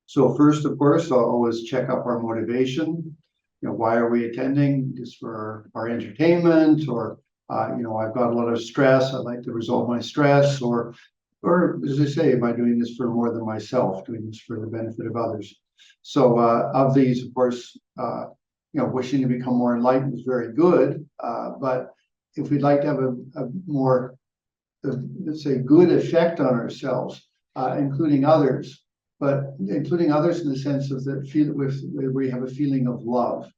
So first, of course, I'll always check up our motivation. Why are we attending? Just for our entertainment, or I've got a lot of stress. I'd like to resolve my stress, or as I say, am I doing this for more than myself? Doing this for the benefit of others? So of these, of course, wishing to become more enlightened is very good. But if we'd like to have a more, let's say, good effect on ourselves, including others, but including others in the sense of that we have a feeling of love.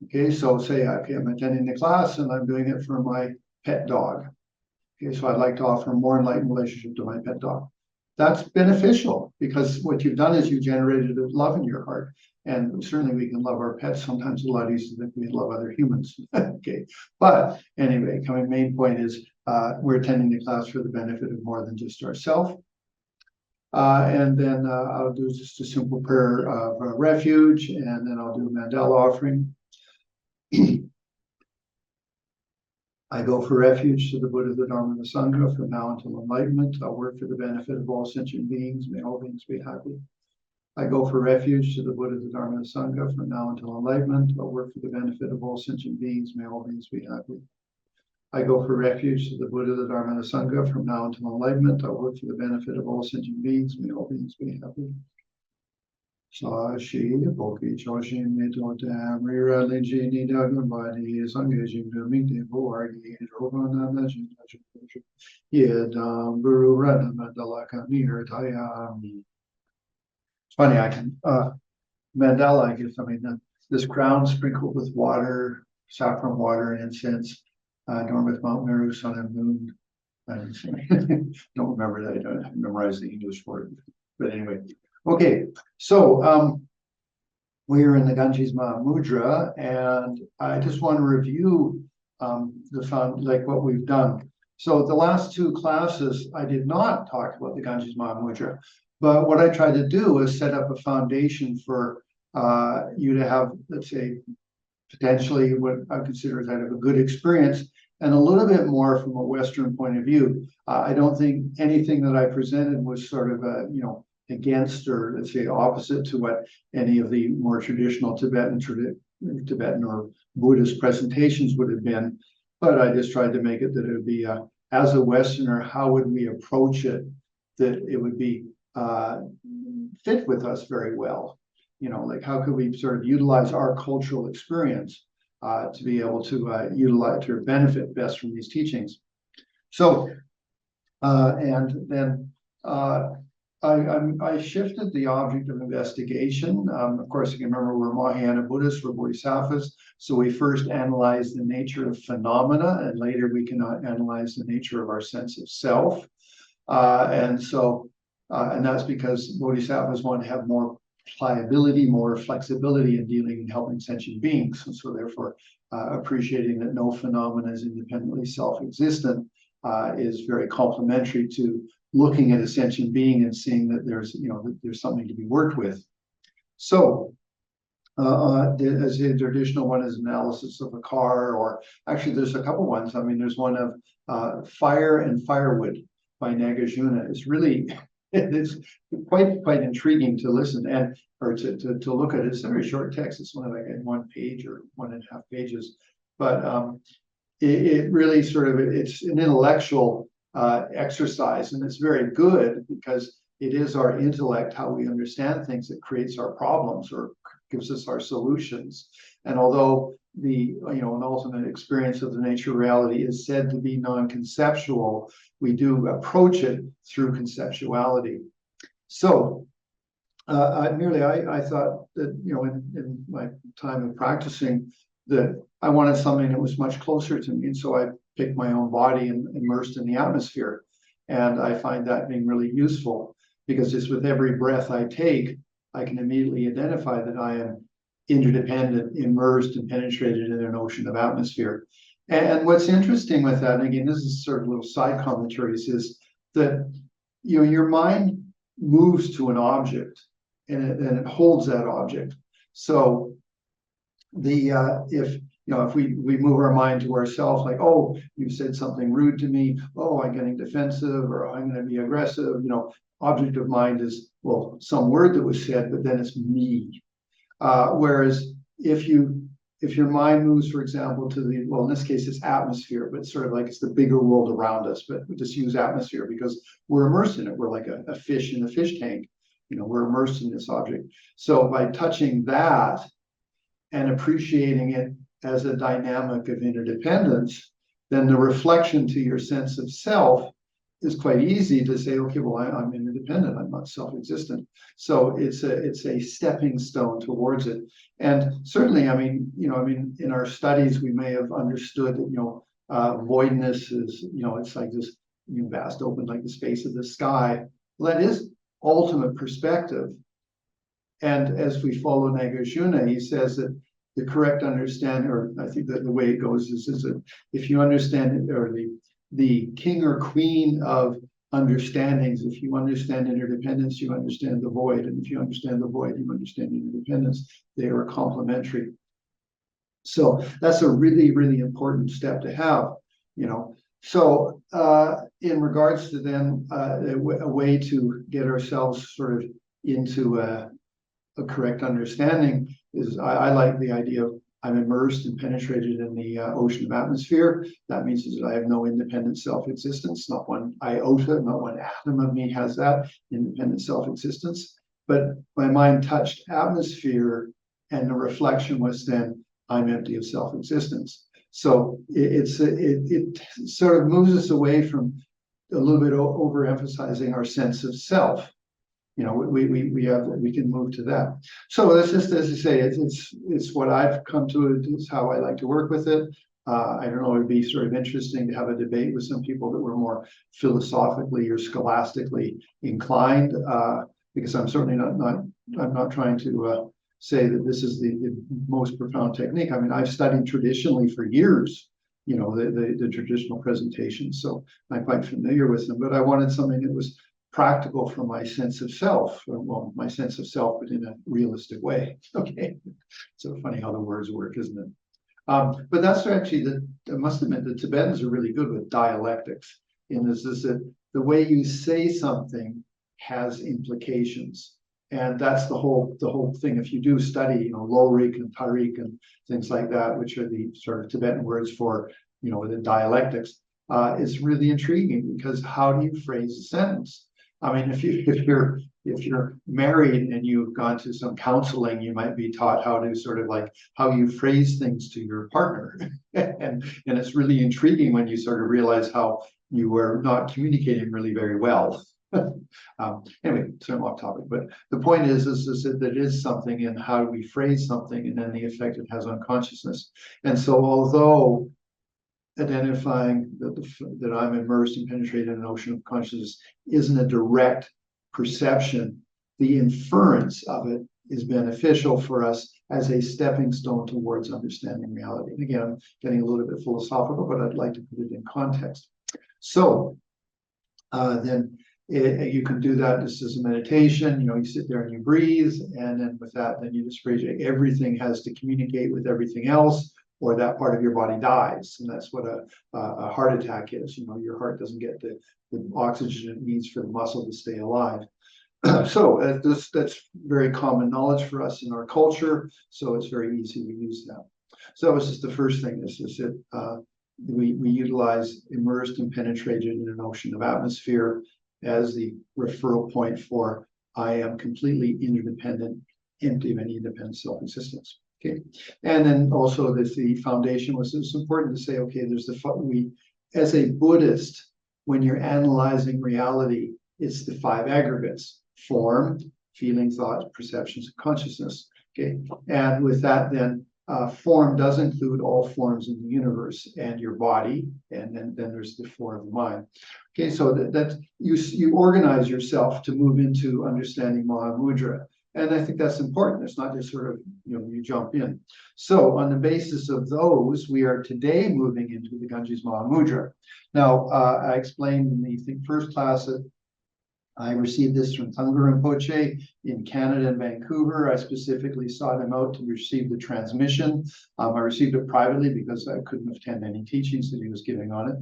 Okay, so say I'm attending the class and I'm doing it for my pet dog. Okay, so I'd like to offer a more enlightened relationship to my pet dog. That's beneficial because what you've done is you generated love in your heart. And certainly we can love our pets sometimes a lot easier than we love other humans. Okay, but anyway, main point is we're attending the class for the benefit of more than just ourselves. And then I'll do just a simple prayer of refuge, and then I'll do a mandala offering. I go for refuge to the Buddha, the Dharma, and the Sangha from now until enlightenment. I'll work for the benefit of all sentient beings. May all beings be happy. I go for refuge to the Buddha, the Dharma, and the Sangha from now until enlightenment. I'll work for the benefit of all sentient beings. May all beings be happy. I go for refuge to the Buddha, the Dharma, and the Sangha from now until enlightenment. I'll work for the benefit of all sentient beings. May all beings be happy. Sashi Boki Choshin Mitotam Rira Linji Nidagambadi Sangajim Dumingde Boargi Robana Najin Yedam Guru Rana Mandala Kamir Tayam. It's funny, I can mandala, I guess, this crown sprinkled with water, saffron water and incense, adorned with Mount Meru, sun and moon. I don't remember that. I don't memorize the English for it. But anyway. Okay, so we are in the Ganges Mahamudra, and I just want to review what we've done. So the last two classes, I did not talk about the Ganges Mahamudra, but what I tried to do is set up a foundation for you to have, let's say, potentially what I consider kind of a good experience, and a little bit more from a Western point of view. I don't think anything that I presented was sort of against, or let's say opposite to what any of the more traditional Tibetan or Buddhist presentations would have been. But I just tried to make it that it would be, as a Westerner, how would we approach it, that it would be fit with us very well. Like how could we sort of utilize our cultural experience to be able to utilize or benefit best from these teachings. So, and then I shifted the object of investigation. Of course, you can remember we're Mahayana Buddhists, we're Bodhisattvas. So we first analyze the nature of phenomena, and later we can analyze the nature of our sense of self. And that's because Bodhisattvas want to have more pliability, more flexibility in dealing and helping sentient beings. And so therefore, appreciating that no phenomena is independently self-existent is very complementary to looking at a sentient being and seeing that there's something to be worked with. So, as a traditional one is analysis of a car, or actually there's a couple ones. There's one of Fire and Firewood by Nagarjuna. It's really, it's quite intriguing to listen or to look at. It's a very short text. It's only like in 1 page or 1.5 pages, but it really it's an intellectual exercise, and it's very good because it is our intellect, how we understand things, that creates our problems or gives us our solutions. And although an ultimate experience of the nature of reality is said to be non-conceptual, we do approach it through conceptuality. So I thought that in my time of practicing that I wanted something that was much closer to me, and so I picked my own body and immersed in the atmosphere. And I find that being really useful because just with every breath I take, I can immediately identify that I am interdependent, immersed, and penetrated in an ocean of atmosphere. And what's interesting with that, and again, this is sort of little side commentaries, is that your mind moves to an object and it holds that object. So if we move our mind to ourselves, like, oh, you said something rude to me, oh, I'm getting defensive, or I'm going to be aggressive, object of mind is, well, some word that was said, but then it's me. Whereas if your mind moves, for example, to the, well, in this case, it's atmosphere, but sort of like it's the bigger world around us, but we just use atmosphere because we're immersed in it. We're like a fish in a fish tank. We're immersed in this object. So by touching that and appreciating it as a dynamic of interdependence, then the reflection to your sense of self is quite easy to say, okay, well, I'm interdependent, I'm not self-existent. So it's a stepping stone towards it. And certainly, in our studies, we may have understood that, voidness is, it's like this vast open, like the space of the sky. Well, that is ultimate perspective. And as we follow Nagarjuna, he says that the correct understanding, or I think that the way it goes is that if you understand, or the king or queen of understandings, if you understand interdependence, you understand the void. And if you understand the void, you understand interdependence. They are complementary. So that's a really, really important step to have, So in regards to then a way to get ourselves sort of into a correct understanding is I like the idea of I'm immersed and penetrated in the ocean of atmosphere. That means that I have no independent self-existence. Not one iota, not one atom of me has that independent self-existence. But my mind touched atmosphere, and the reflection was then I'm empty of self-existence. So it sort of moves us away from a little bit overemphasizing our sense of self. We can move to that. So that's just, as I say, it's what I've come to. It's how I like to work with it. I don't know. It'd be sort of interesting to have a debate with some people that were more philosophically or scholastically inclined, because I'm certainly I'm not trying to say that this is the most profound technique. I mean, I've studied traditionally for years. The traditional presentations, so I'm quite familiar with them. But I wanted something that was practical for my sense of self, well, my sense of self, but in a realistic way. Okay, so funny how the words work, isn't it? But that's actually I must admit, the Tibetans are really good with dialectics. In this is that the way you say something has implications, and that's the whole thing. If you do study, Lorik and Tarik and things like that, which are the sort of Tibetan words for, the dialectics, it's really intriguing because how do you phrase a sentence? I mean, if you're married and you've gone to some counseling, you might be taught how to sort of like how you phrase things to your partner, and it's really intriguing when you sort of realize how you were not communicating really very well. Anyway, so I'm off topic, but the point is that there is something in how we phrase something and then the effect it has on consciousness. And so, although identifying that I'm immersed and penetrated in an ocean of consciousness isn't a direct perception, the inference of it is beneficial for us as a stepping stone towards understanding reality. And again, I'm getting a little bit philosophical, but I'd like to put it in context. So then you can do that just as a meditation. You sit there and you breathe, and then with that, then you just appreciate everything has to communicate with everything else, or that part of your body dies. And that's what a heart attack is. Your heart doesn't get the oxygen it needs for the muscle to stay alive. So that's very common knowledge for us in our culture. So it's very easy to use that. So that was just the first thing. Is that we utilize immersed and penetrated in an ocean of atmosphere as the referral point for I am completely interdependent, empty of any independent self-existence. Okay, and then also the foundation was, it's important to say, okay, as a Buddhist, when you're analyzing reality, it's the 5 aggregates: form, feeling, thought, perceptions, and consciousness. Okay, and with that, then form does include all forms in the universe and your body, and then there's the 4 of the mind. Okay, so that you organize yourself to move into understanding Mahamudra. And I think that's important. It's not just sort of, you jump in. So on the basis of those, we are today moving into the Ganges Mahamudra. Now, I explained in the first class that I received this from Thangpa Rinpoche in Canada and Vancouver. I specifically sought him out to receive the transmission. I received it privately because I couldn't attend any teachings that he was giving on it.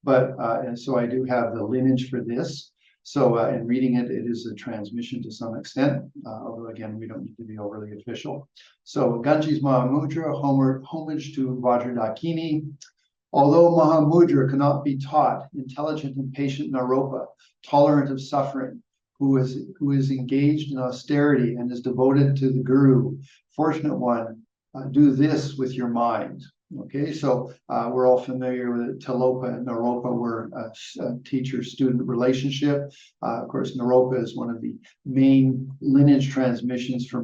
But, and so I do have the lineage for this. So in reading it, it is a transmission to some extent, although again, we don't need to be overly official. So Ganges Mahamudra, homage to Vajradhara. Although Mahamudra cannot be taught, intelligent and patient Naropa, tolerant of suffering, who is engaged in austerity and is devoted to the Guru, fortunate one, do this with your mind. Okay, so we're all familiar with Tilopa and Naropa were a teacher-student relationship. Of course, Naropa is one of the main lineage transmissions for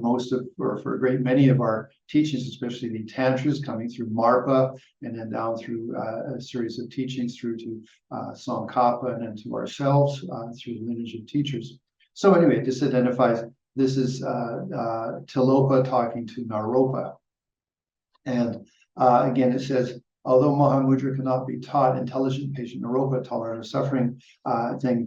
for a great many of our teachings, especially the Tantras coming through Marpa and then down through a series of teachings through to Tsongkhapa and then to ourselves through the lineage of teachers. So anyway, this identifies, this is Tilopa talking to Naropa. And again, it says, although Mahamudra cannot be taught, intelligent, patient, Naropa, tolerant of suffering,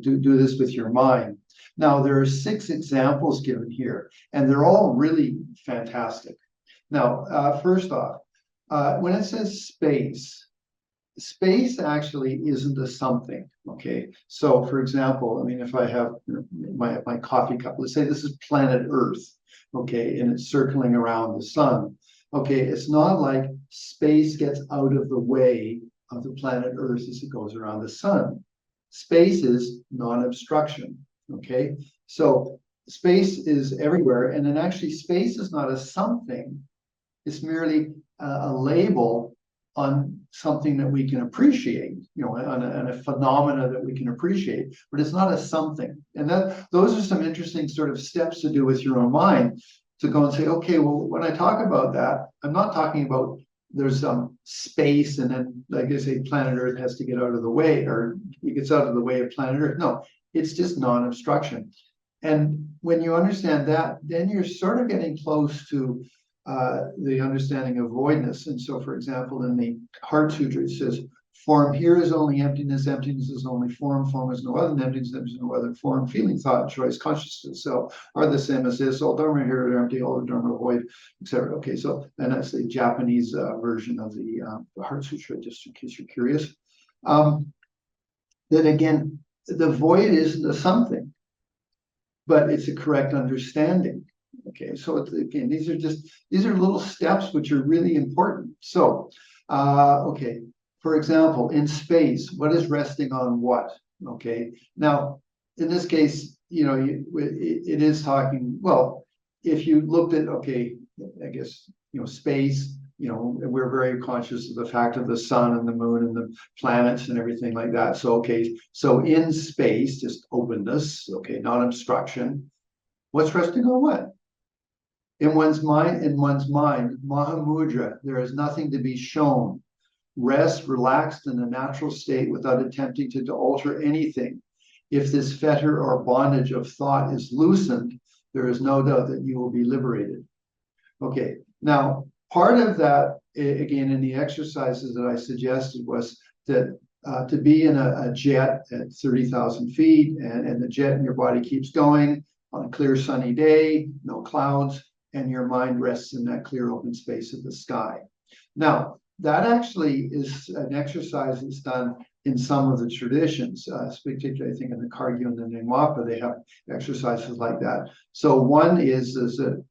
do this with your mind. Now, there are 6 examples given here, and they're all really fantastic. Now, first off, when it says space actually isn't a something, okay? So, for example, I mean, if I have my coffee cup, let's say this is planet Earth, okay, and it's circling around the sun. Okay, it's not like space gets out of the way of the planet Earth as it goes around the sun. Space is non-obstruction, okay? So space is everywhere, and then actually space is not a something. It's merely a label on something that we can appreciate, on a phenomena that we can appreciate, but it's not a something. And those are some interesting sort of steps to do with your own mind, to go and say, okay, well, when I talk about that, I'm not talking about there's some space and then, like I say, planet Earth has to get out of the way, or it gets out of the way of planet Earth. No, it's just non-obstruction. And when you understand that, then you're sort of getting close to the understanding of voidness. And so, for example, in the Heart Sutra, it says, form here is only emptiness, emptiness is only form, form is no other, and emptiness is no other form, feeling, thought, choice, consciousness itself are the same as this, all dharma here are empty, all the dharma void, etc. Okay, so, and that's the Japanese version of the Heart Sutra, just in case you're curious. Then again, the void isn't a something, but it's a correct understanding. Okay, so again, these are little steps which are really important. So, okay. For example, in space, what is resting on what? Okay. Now, in this case, it is talking, well, if you looked at, okay, I guess, space, we're very conscious of the fact of the sun and the moon and the planets and everything like that. So, okay, so in space, just openness, okay, non-obstruction. What's resting on what? In one's mind, Mahamudra, there is nothing to be shown. Rest, relaxed in a natural state without attempting to alter anything. If this fetter or bondage of thought is loosened, there is no doubt that you will be liberated. Okay, now part of that, again, in the exercises that I suggested was that to be in a jet at 30,000 feet and the jet in your body keeps going on a clear sunny day, no clouds, and your mind rests in that clear open space of the sky. Now, that actually is an exercise that's done in some of the traditions, particularly I think in the Kagyu and the Jhampa, they have exercises like that. So one is that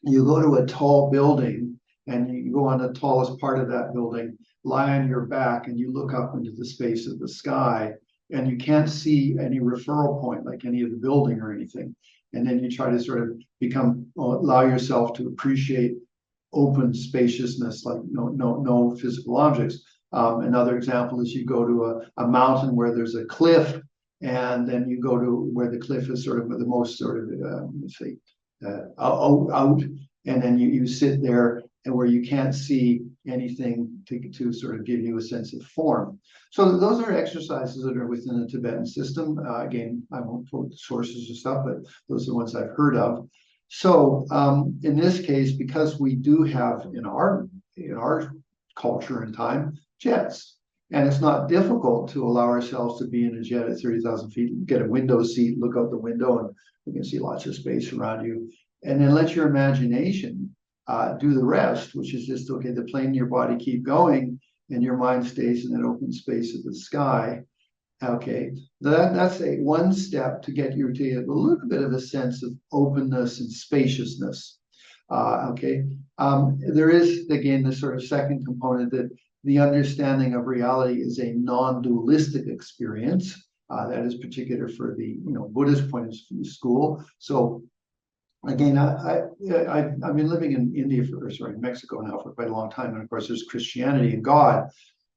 you go to a tall building and you go on the tallest part of that building, lie on your back, and you look up into the space of the sky, and you can't see any referral point like any of the building or anything. And then you try to sort of allow yourself to appreciate open spaciousness, like no physical objects. Another example is you go to a mountain where there's a cliff, and then you go to where the cliff is sort of the most sort of out, and then you sit there and where you can't see anything to sort of give you a sense of form. So those are exercises that are within the Tibetan system. Again, I won't quote the sources or stuff, but those are the ones I've heard of. So in this case, because we do have in our culture and time jets, and it's not difficult to allow ourselves to be in a jet at 30,000 feet, get a window seat, look out the window, and you can see lots of space around you, and then let your imagination do the rest, which is just, okay, the plane in your body keep going, and your mind stays in that open space of the sky. Okay, that's a one step to get you to a little bit of a sense of openness and spaciousness. Okay, there is again the sort of second component that the understanding of reality is a non-dualistic experience. That is particular for the Buddhist point of school. So again, I've been living in India Mexico now for quite a long time, and of course there's Christianity and God.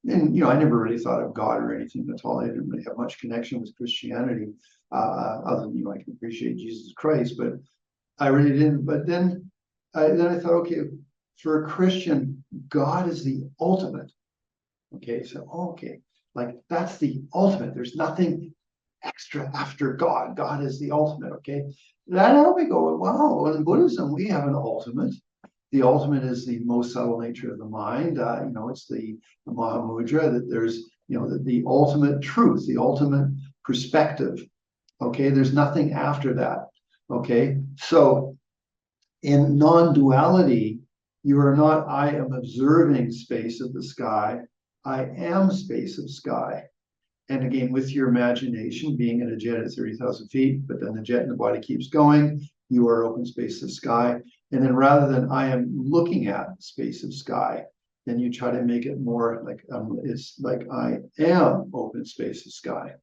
And I never really thought of God or anything at all. I didn't really have much connection with Christianity, other than I can appreciate Jesus Christ, but I really didn't. But then I thought, okay, for a Christian, God is the ultimate. Okay, so okay, like that's the ultimate. There's nothing extra after God. God is the ultimate. Okay, now we go, wow. Well, in Buddhism, we have an ultimate. The ultimate is the most subtle nature of the mind. It's the Mahamudra, that there's, the ultimate truth, the ultimate perspective. Okay, there's nothing after that. Okay, so in non-duality, you are not, I am observing space of the sky, I am space of sky. And again, with your imagination, being in a jet at 30,000 feet, but then the jet in the body keeps going, you are open space of sky. And then rather than I am looking at space of sky, then you try to make it more like it's like I am open space of sky.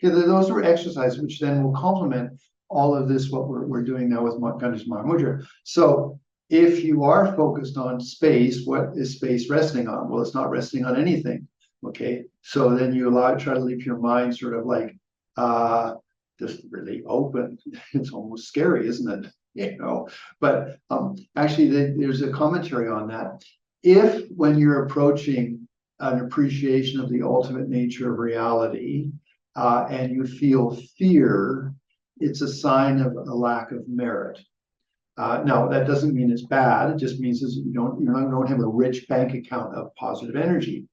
Okay, those are exercises which then will complement all of this, what we're doing now with Ganges Mahamudra. So if you are focused on space, what is space resting on? Well, it's not resting on anything. Okay, so then you try to leave your mind sort of like just really open. It's almost scary, isn't it? But actually there's a commentary on that. If when you're approaching an appreciation of the ultimate nature of reality, and you feel fear, it's a sign of a lack of merit. Now, that doesn't mean it's bad. It just means you don't have a rich bank account of positive energy.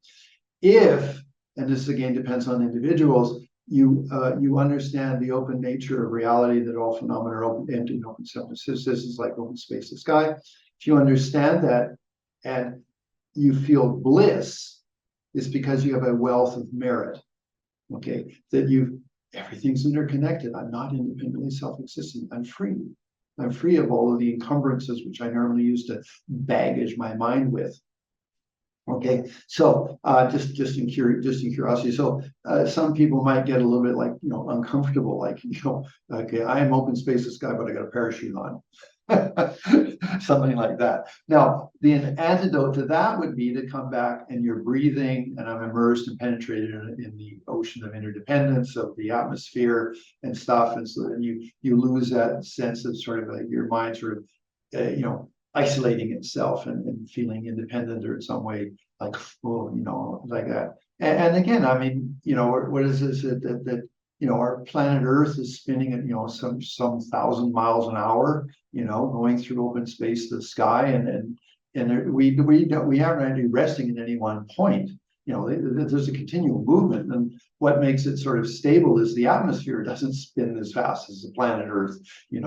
If, and this again depends on individuals, you understand the open nature of reality, that all phenomena are open, empty, and open substances. This is like open space of sky. If you understand that and you feel bliss, it's because you have a wealth of merit. Okay, that everything's interconnected. I'm not independently self-existent. I'm free. I'm free of all of the encumbrances which I normally use to baggage my mind with. Okay, so just in curiosity, so some people might get a little bit like uncomfortable, like okay, I am open space of sky, but I got a parachute on. Something like that. Now, the antidote to that would be to come back and you're breathing, and I'm immersed and penetrated in the ocean of interdependence of the atmosphere and stuff, and so then you lose that sense of sort of like your mind sort of isolating itself and feeling independent, or in some way like like that. And again, I mean, what is this that our planet Earth is spinning at some 1,000 miles an hour, going through open space to the sky, and we aren't really resting at any one point. There's a continual movement, and what makes it sort of stable is the atmosphere doesn't spin as fast as the planet Earth.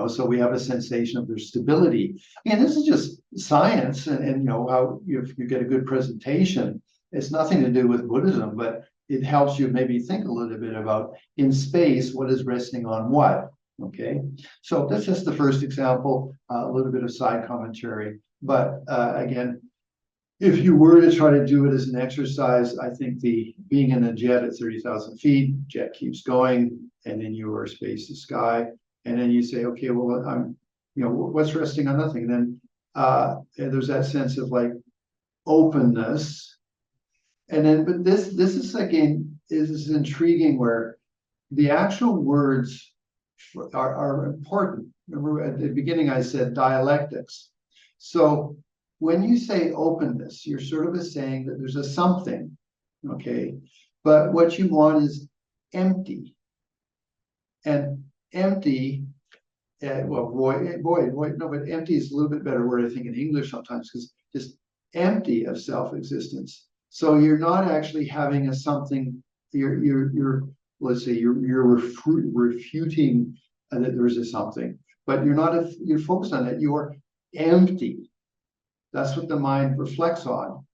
So we have a sensation of there's stability. And this is just science, and how if you get a good presentation, it's nothing to do with Buddhism, but it helps you maybe think a little bit about in space, what is resting on what. Okay, so that's just the first example, a little bit of side commentary. But again, if you were to try to do it as an exercise, I think the being in a jet at 30,000 feet, jet keeps going, and then you are space to sky, and then you say, okay, well, I'm, what's resting on nothing? And then there's that sense of like openness, and then, but this is again is intriguing, where the actual words are important. Remember at the beginning I said dialectics. So when you say openness, you're sort of saying that there's a something, okay? But what you want is empty. And empty, well, void, no, but empty is a little bit better word, I think, in English sometimes, because just empty of self-existence. So you're not actually having a something, you're let's say you're refuting that there's a something, but you're focused on it, you're empty. That's what the mind reflects on.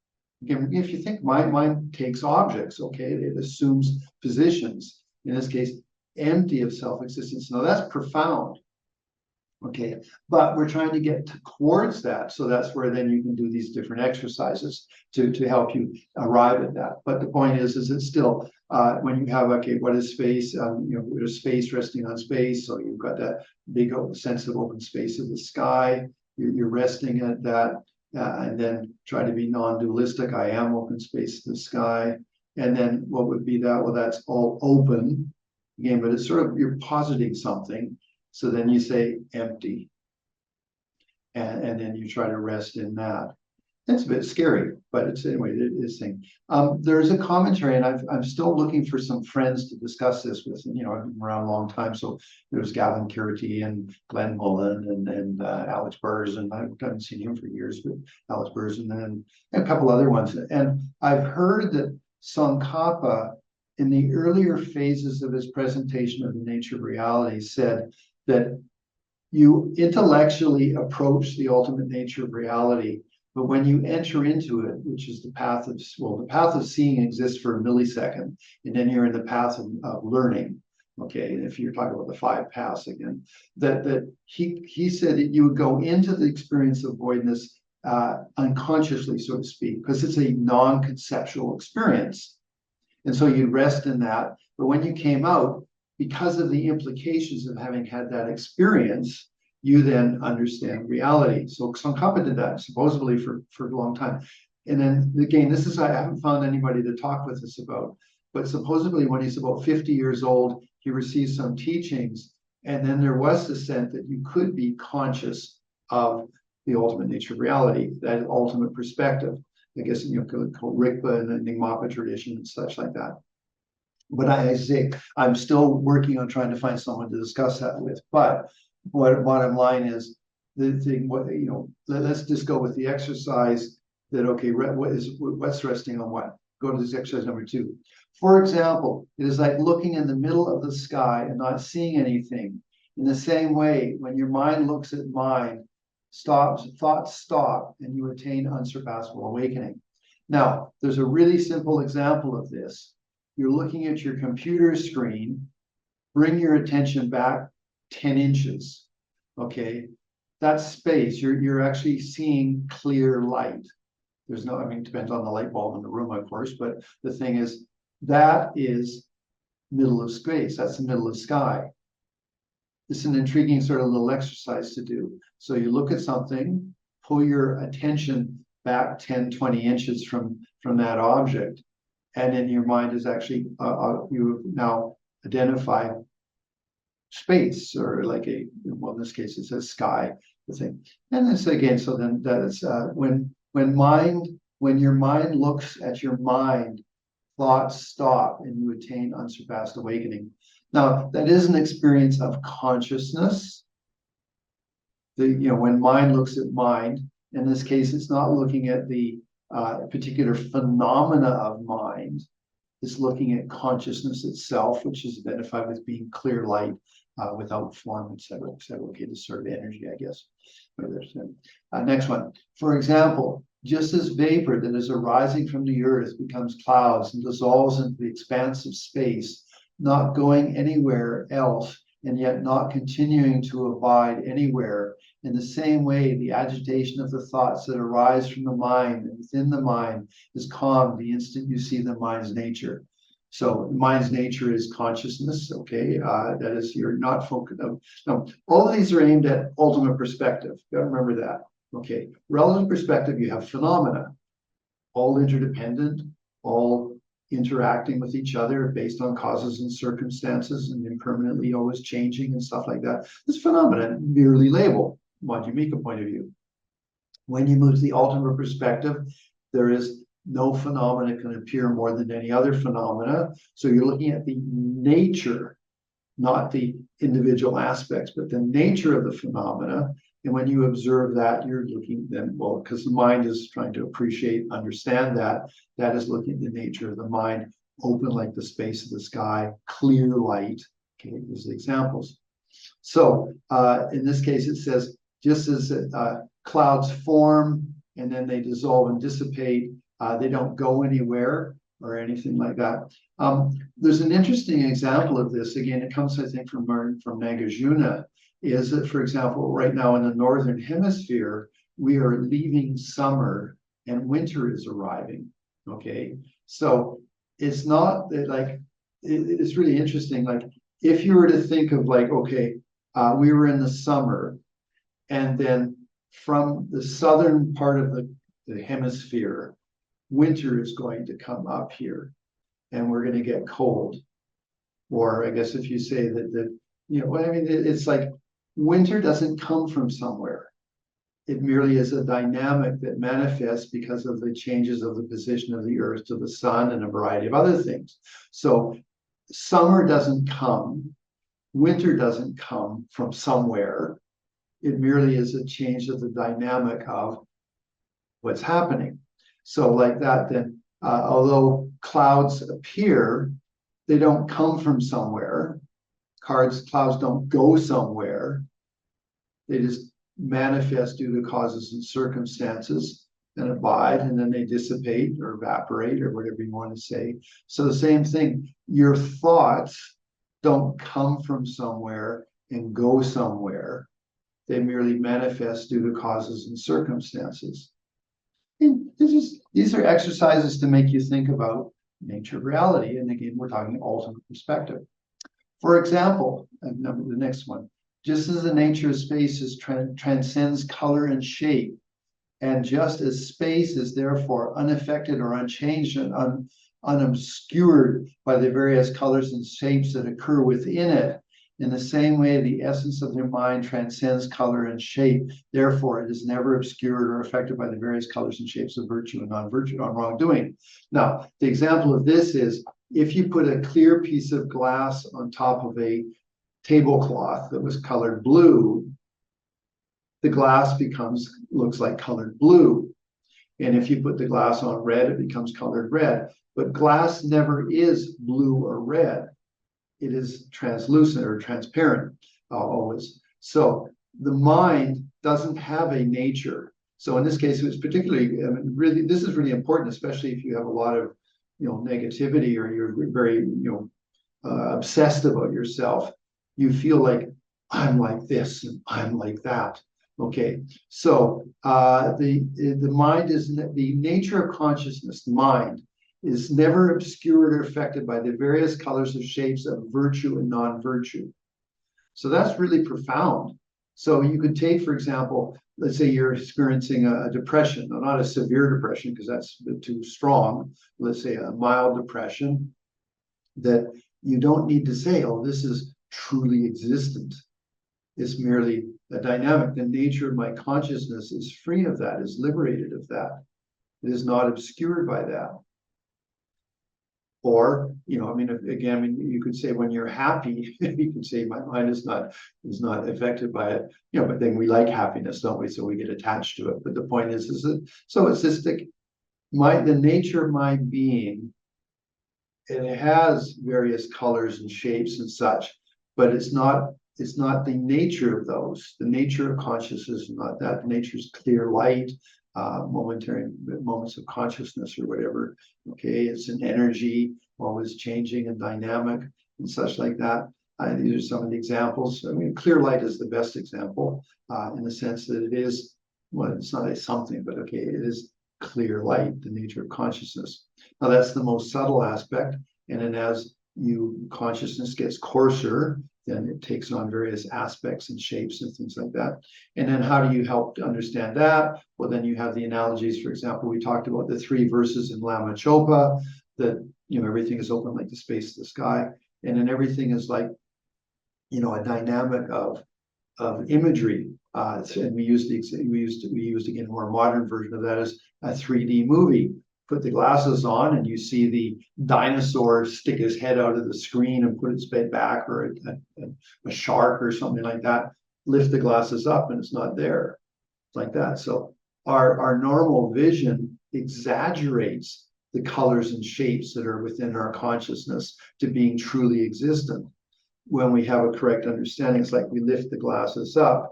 Again, if you think mind takes objects, okay, it assumes positions. in this case, empty of self-existence. Now that's profound. Okay, but we're trying to get towards that. So that's where then you can do these different exercises to help you arrive at that. But the point is it's still, when you have, okay, what is space? There's space resting on space. So you've got that big sense of open space of the sky. You're resting at that. And then try to be non-dualistic. I am open space of the sky. And then what would be that? Well, that's all open. Again, but it's sort of, you're positing something. So then you say empty, and then you try to rest in that. It's a bit scary, but it's anyway, it is thing. There's a commentary, and I'm still looking for some friends to discuss this with. And, I've been around a long time, so there's Gavin Carity and Glenn Mullen and Alex Burrs, and I haven't seen him for years, but Alex Burrs, and then a couple other ones. And I've heard that Tsongkhapa, in the earlier phases of his presentation of the nature of reality, said that you intellectually approach the ultimate nature of reality, but when you enter into it, which is the path of seeing exists for a millisecond, and then you're in the path of learning. Okay, if you're talking about the 5 paths again, that he said that you would go into the experience of voidness unconsciously, so to speak, because it's a non-conceptual experience. And so you rest in that. But when you came out, because of the implications of having had that experience, you then understand reality. So Tsongkhapa did that supposedly for a long time. And then again, I haven't found anybody to talk with us about, but supposedly when he's about 50 years old, he received some teachings. And then there was the sense that you could be conscious of the ultimate nature of reality, that ultimate perspective. I guess, called Rigpa and the Nyingmapa tradition and such like that. But I say, I'm still working on trying to find someone to discuss that with. But bottom line is, the thing, let's just go with the exercise that, okay, what's resting on what? Go to this exercise number 2. For example, it is like looking in the middle of the sky and not seeing anything. In the same way, when your mind looks at mind, thoughts stop, and you attain unsurpassable awakening. Now, there's a really simple example of this. You're looking at your computer screen, bring your attention back 10 inches, okay? That's space. You're actually seeing clear light. There's no, it depends on the light bulb in the room, of course, but the thing is, that is middle of space. That's the middle of sky. It's an intriguing sort of little exercise to do. So you look at something, pull your attention back 10, 20 inches from that object, and then your mind is actually, you now identify space, or like in this case, it says sky, the thing. And this again, so then that is, when your mind looks at your mind, thoughts stop and you attain unsurpassed awakening. Now, that is an experience of consciousness. When mind looks at mind, in this case, it's not looking at the particular phenomena of mind. It's looking at consciousness itself, which is identified with being clear light without form, etc., etc. Okay, this sort of energy, I guess. Next one. For example, just as vapor that is arising from the earth becomes clouds and dissolves into the expanse of space, not going anywhere else, and yet not continuing to abide anywhere. In the same way, the agitation of the thoughts that arise from the mind and within the mind is calmed the instant you see the mind's nature. So mind's nature is consciousness, okay? That is, you're not focused. No, all of these are aimed at ultimate perspective. You gotta remember that, okay? Relative perspective, you have phenomena, all interdependent, all interacting with each other based on causes and circumstances and impermanently always changing and stuff like that. This phenomenon merely labeled, Madhyamika point of view. When you move to the ultimate perspective, there is no phenomena can appear more than any other phenomena. So you're looking at the nature, not the individual aspects, but the nature of the phenomena. And when you observe that, you're looking then, well, because the mind is trying to appreciate, understand that is looking at the nature of the mind, open like the space of the sky, clear light. Okay, these are the examples. So in this case, it says, just as clouds form and then they dissolve and dissipate, they don't go anywhere or anything like that. there's an interesting example of this. Again, it comes, I think, from Nagarjuna, is that, for example, right now in the Northern Hemisphere, we are leaving summer and winter is arriving, okay? So it's not that like, it's really interesting. Like if you were to think of like, okay, we were in the summer and then from the southern part of the hemisphere, winter is going to come up here and we're going to get cold. Or I guess if you say that, you know, I mean, it's like winter doesn't come from somewhere. It merely is a dynamic that manifests because of the changes of the position of the earth to the sun and a variety of other things. So summer doesn't come, winter doesn't come from somewhere. It merely is a change of the dynamic of what's happening. So like that, then, although clouds appear, they don't come from somewhere. Clouds don't go somewhere. They just manifest due to causes and circumstances and abide, and then they dissipate or evaporate or whatever you want to say. So the same thing, your thoughts don't come from somewhere and go somewhere. They merely manifest due to causes and circumstances. And these are exercises to make you think about nature of reality. And again, we're talking ultimate perspective. For example, the next one, just as the nature of space transcends color and shape, and just as space is therefore unaffected or unchanged and unobscured by the various colors and shapes that occur within it, in the same way, the essence of their mind transcends color and shape. Therefore, it is never obscured or affected by the various colors and shapes of virtue and non-virtue, or wrongdoing. Now, the example of this is if you put a clear piece of glass on top of a tablecloth that was colored blue, the glass looks like colored blue. And if you put the glass on red, it becomes colored red. But glass never is blue or red. It is translucent or transparent always. So the mind doesn't have a nature. So in this case, it was particularly, I mean, really, this is really important, especially if you have a lot of, you know, negativity or you're very, you know, obsessed about yourself. You feel like I'm like this and I'm like that. Okay, so the mind is the nature of consciousness. The mind is never obscured or affected by the various colors of shapes of virtue and non-virtue. So that's really profound. So you could take, for example, let's say you're experiencing a depression, not a severe depression, because that's a bit too strong. Let's say a mild depression, that you don't need to say, oh, this is truly existent. It's merely a dynamic. The nature of my consciousness is free of that, is liberated of that. It is not obscured by that. Or, you know, I mean, again, I mean, you could say when you're happy, you can say my mind is not affected by it, you know, but then we like happiness, don't we? So we get attached to it. But the point is that, so it's just like the nature of my being, it has various colors and shapes and such, but it's not the nature of those. The nature of consciousness is not that. The nature is clear light, momentary moments of consciousness or whatever. Okay, it's an energy, always changing and dynamic and such like that. These are some of the examples. I mean, clear light is the best example in the sense that it is, well, it's not a something, but okay, it is clear light, the nature of consciousness. Now that's the most subtle aspect. And then as consciousness gets coarser, then it takes on various aspects and shapes and things like that. And then how do you help to understand that? Well, then you have the analogies. For example, we talked about the 3 verses in Lama Chopa, that, you know, everything is open like the space of the sky. And then everything is like, you know, a dynamic of imagery. And we used again a more modern version of that as a 3D movie. Put the glasses on and you see the dinosaur stick his head out of the screen and put its head back, or a shark or something like that. Lift the glasses up and it's not there, like that. So our normal vision exaggerates the colors and shapes that are within our consciousness to being truly existent. When we have a correct understanding, it's like we lift the glasses up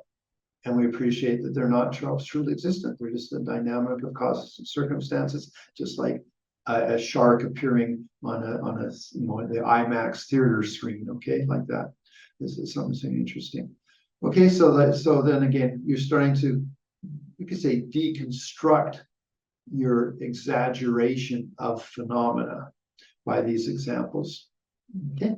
and we appreciate that they're not truly existent. They're just a dynamic of causes and circumstances, just like a shark appearing on a the IMAX theater screen, okay, like that. This is something interesting. Okay, so then again, you're starting to, you could say, deconstruct your exaggeration of phenomena by these examples. Okay.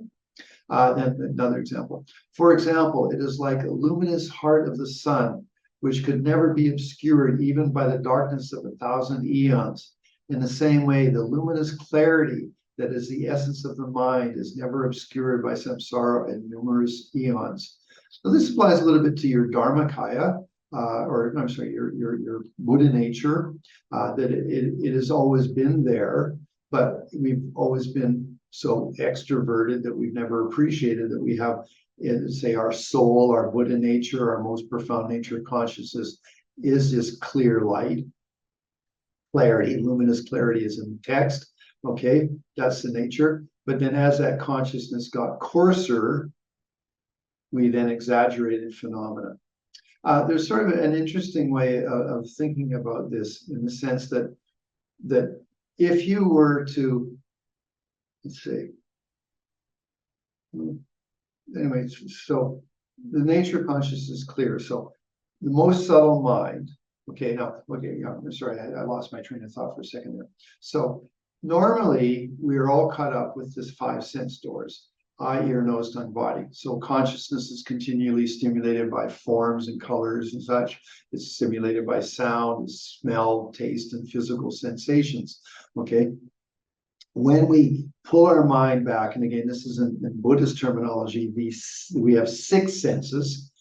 Then another example. For example, it is like a luminous heart of the sun, which could never be obscured even by the darkness of 1,000 eons. In the same way, the luminous clarity that is the essence of the mind is never obscured by samsara and numerous eons. So this applies a little bit to your Dharmakaya, or I'm sorry, your Buddha nature, that it has always been there, but we've always been so extroverted that we've never appreciated that we have, say, our soul, our Buddha nature, our most profound nature of consciousness is this clear light. Clarity, luminous clarity is in the text. Okay, that's the nature. But then as that consciousness got coarser, we then exaggerated phenomena. There's sort of an interesting way of thinking about this, in the sense that if you were to, let's see, anyway, so the nature of consciousness is clear. So the most subtle mind, okay, I'm sorry, I lost my train of thought for a second there. So normally we're all caught up with this 5 sense doors: eye, ear, nose, tongue, body. So consciousness is continually stimulated by forms and colors and such. It's stimulated by sound, smell, taste, and physical sensations. Okay. When we pull our mind back, and again, this is in Buddhist terminology, we have 6 senses.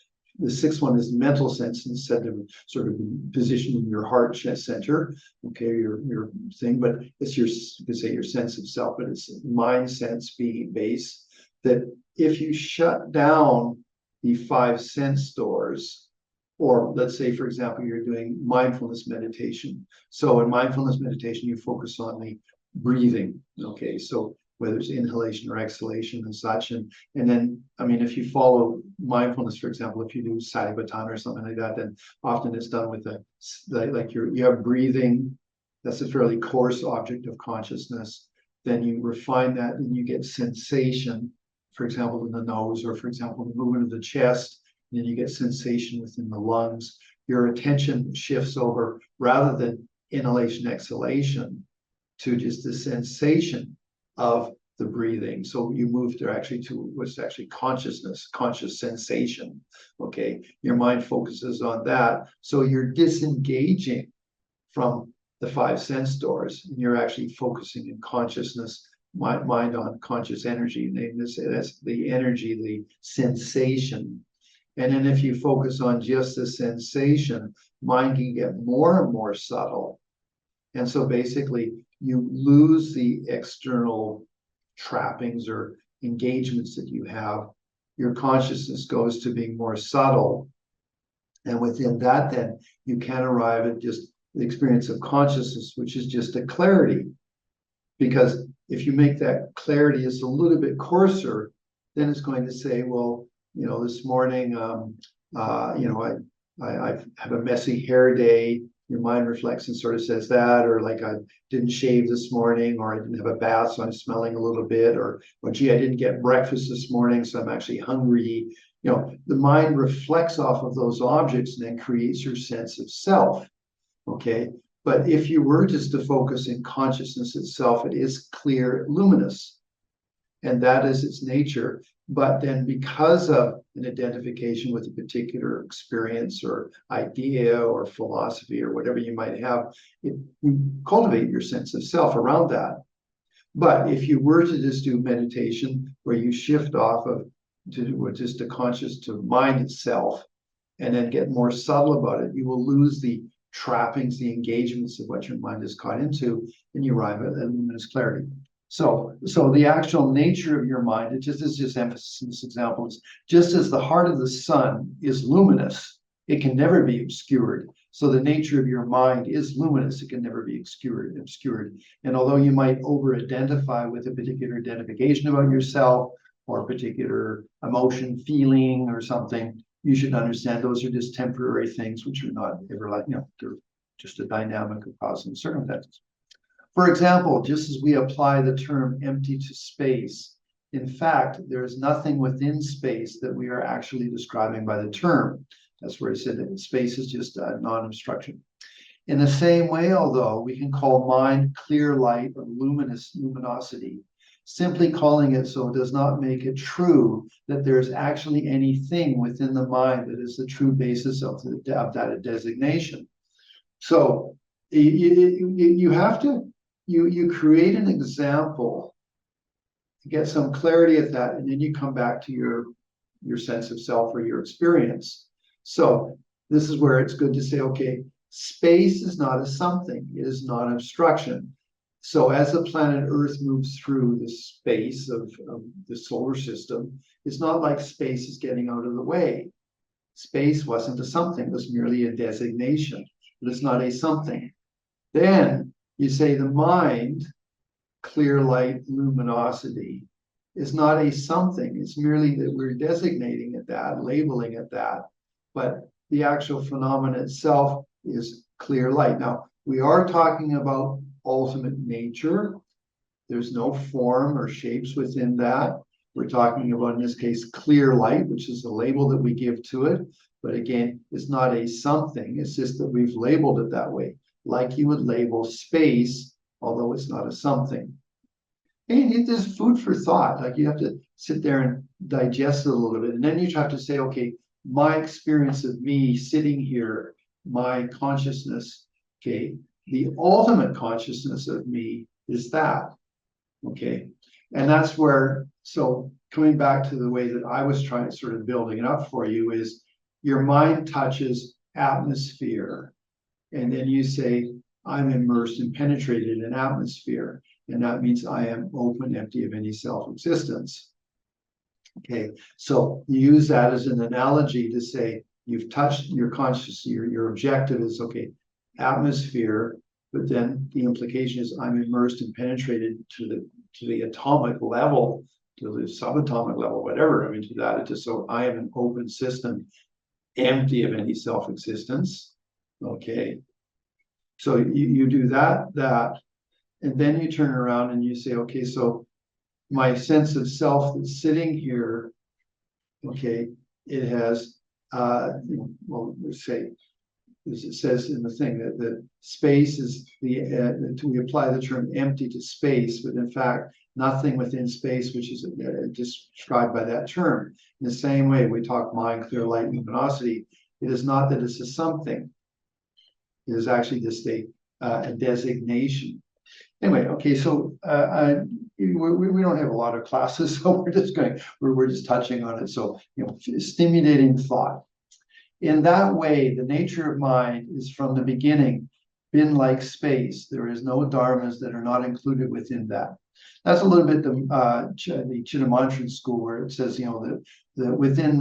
The 6th one is mental sense, instead of sort of positioned in your heart center, okay, your thing, but it's you could say your sense of self, but it's mind sense being base. That if you shut down the 5 sense doors, or let's say, for example, you're doing mindfulness meditation. So in mindfulness meditation, you focus on the breathing, okay, so whether it's inhalation or exhalation and such, and then, I mean, if you follow mindfulness, for example, if you do satipatthana or something like that, then often it's done with you have breathing. That's a fairly coarse object of consciousness. Then you refine that, and you get sensation, for example, in the nose, or for example, the movement of the chest. And then you get sensation within the lungs. Your attention shifts over, rather than inhalation, exhalation, to just the sensation of the breathing. So you move to what's actually consciousness, conscious sensation. Okay, your mind focuses on that. So you're disengaging from the 5 sense doors, and you're actually focusing in consciousness, mind on conscious energy. That's the energy, the sensation. And then if you focus on just the sensation, mind can get more and more subtle. And so basically, you lose the external trappings or engagements that you have. Your consciousness goes to being more subtle. And within that, then you can arrive at just the experience of consciousness, which is just a clarity. Because if you make that clarity just a little bit coarser, then it's going to say, well, this morning, I have a messy hair day. Your mind reflects and sort of says that, or like, I didn't shave this morning, or I didn't have a bath, so I'm smelling a little bit, or gee, I didn't get breakfast this morning, so I'm actually hungry. The mind reflects off of those objects and then creates your sense of self. Okay. But if you were just to focus in consciousness itself, it is clear, luminous, and that is its nature. But then, because of an identification with a particular experience or idea or philosophy or whatever you might have, you cultivate your sense of self around that. But if you were to just do meditation where you shift off of just a conscious to mind itself, and then get more subtle about it, you will lose the trappings, the engagements of what your mind is caught into, and you arrive at luminous clarity. So the actual nature of your mind, it is just emphasis in this example, is just as the heart of the sun is luminous, it can never be obscured. So the nature of your mind is luminous, it can never be obscured. And although you might over-identify with a particular identification about yourself, or a particular emotion, feeling, or something, you should understand those are just temporary things, which are not ever they're just a dynamic of cause and circumstances. For example, just as we apply the term empty to space, in fact, there is nothing within space that we are actually describing by the term. That's where he said that space is just a non-obstruction. In the same way, although we can call mind clear light or luminosity, simply calling it so does not make it true that there's actually anything within the mind that is the true basis of that designation. So you have to, you create an example, get some clarity at that, and then you come back to your sense of self or your experience. So this is where it's good to say, okay, space is not a something, it is not an obstruction. So as the planet Earth moves through the space of the solar system, it's not like space is getting out of the way. Space wasn't a something, it was merely a designation, but it's not a something. Then you say the mind, clear light, luminosity, is not a something. It's merely that we're designating it that, labeling it that, but the actual phenomenon itself is clear light. Now, we are talking about ultimate nature. There's no form or shapes within that. We're talking about, in this case, clear light, which is the label that we give to it. But again, it's not a something. It's just that we've labeled it that way, like you would label space, although it's not a something. And it is food for thought. Like you have to sit there and digest it a little bit. And then you have to say, okay, my experience of me sitting here, my consciousness, okay, the ultimate consciousness of me is that, okay? And that's where, so coming back to the way that I was trying to sort of building it up for you is your mind touches atmosphere. And then you say, I'm immersed and penetrated in atmosphere. And that means I am open, empty of any self-existence. Okay, so you use that as an analogy to say you've touched your consciousness, your objective is, okay, atmosphere, but then the implication is I'm immersed and penetrated to the atomic level, to the subatomic level, whatever. I mean, to that, it's just so I am an open system, empty of any self-existence. Okay, so you do that, and then you turn around and you say, okay, so my sense of self that's sitting here, okay, it has, well, let's say, as it says in the thing, that space is we apply the term empty to space, but in fact, nothing within space, which is described by that term. In the same way, we talk mind, clear light, luminosity. It is not that it's a something. It is actually just a designation. Anyway, okay, so we don't have a lot of classes, so we're just touching on it. So, stimulating thought. In that way, the nature of mind is from the beginning been like space. There is no dharmas that are not included within that. That's a little bit the Chittamantran school, where it says, that within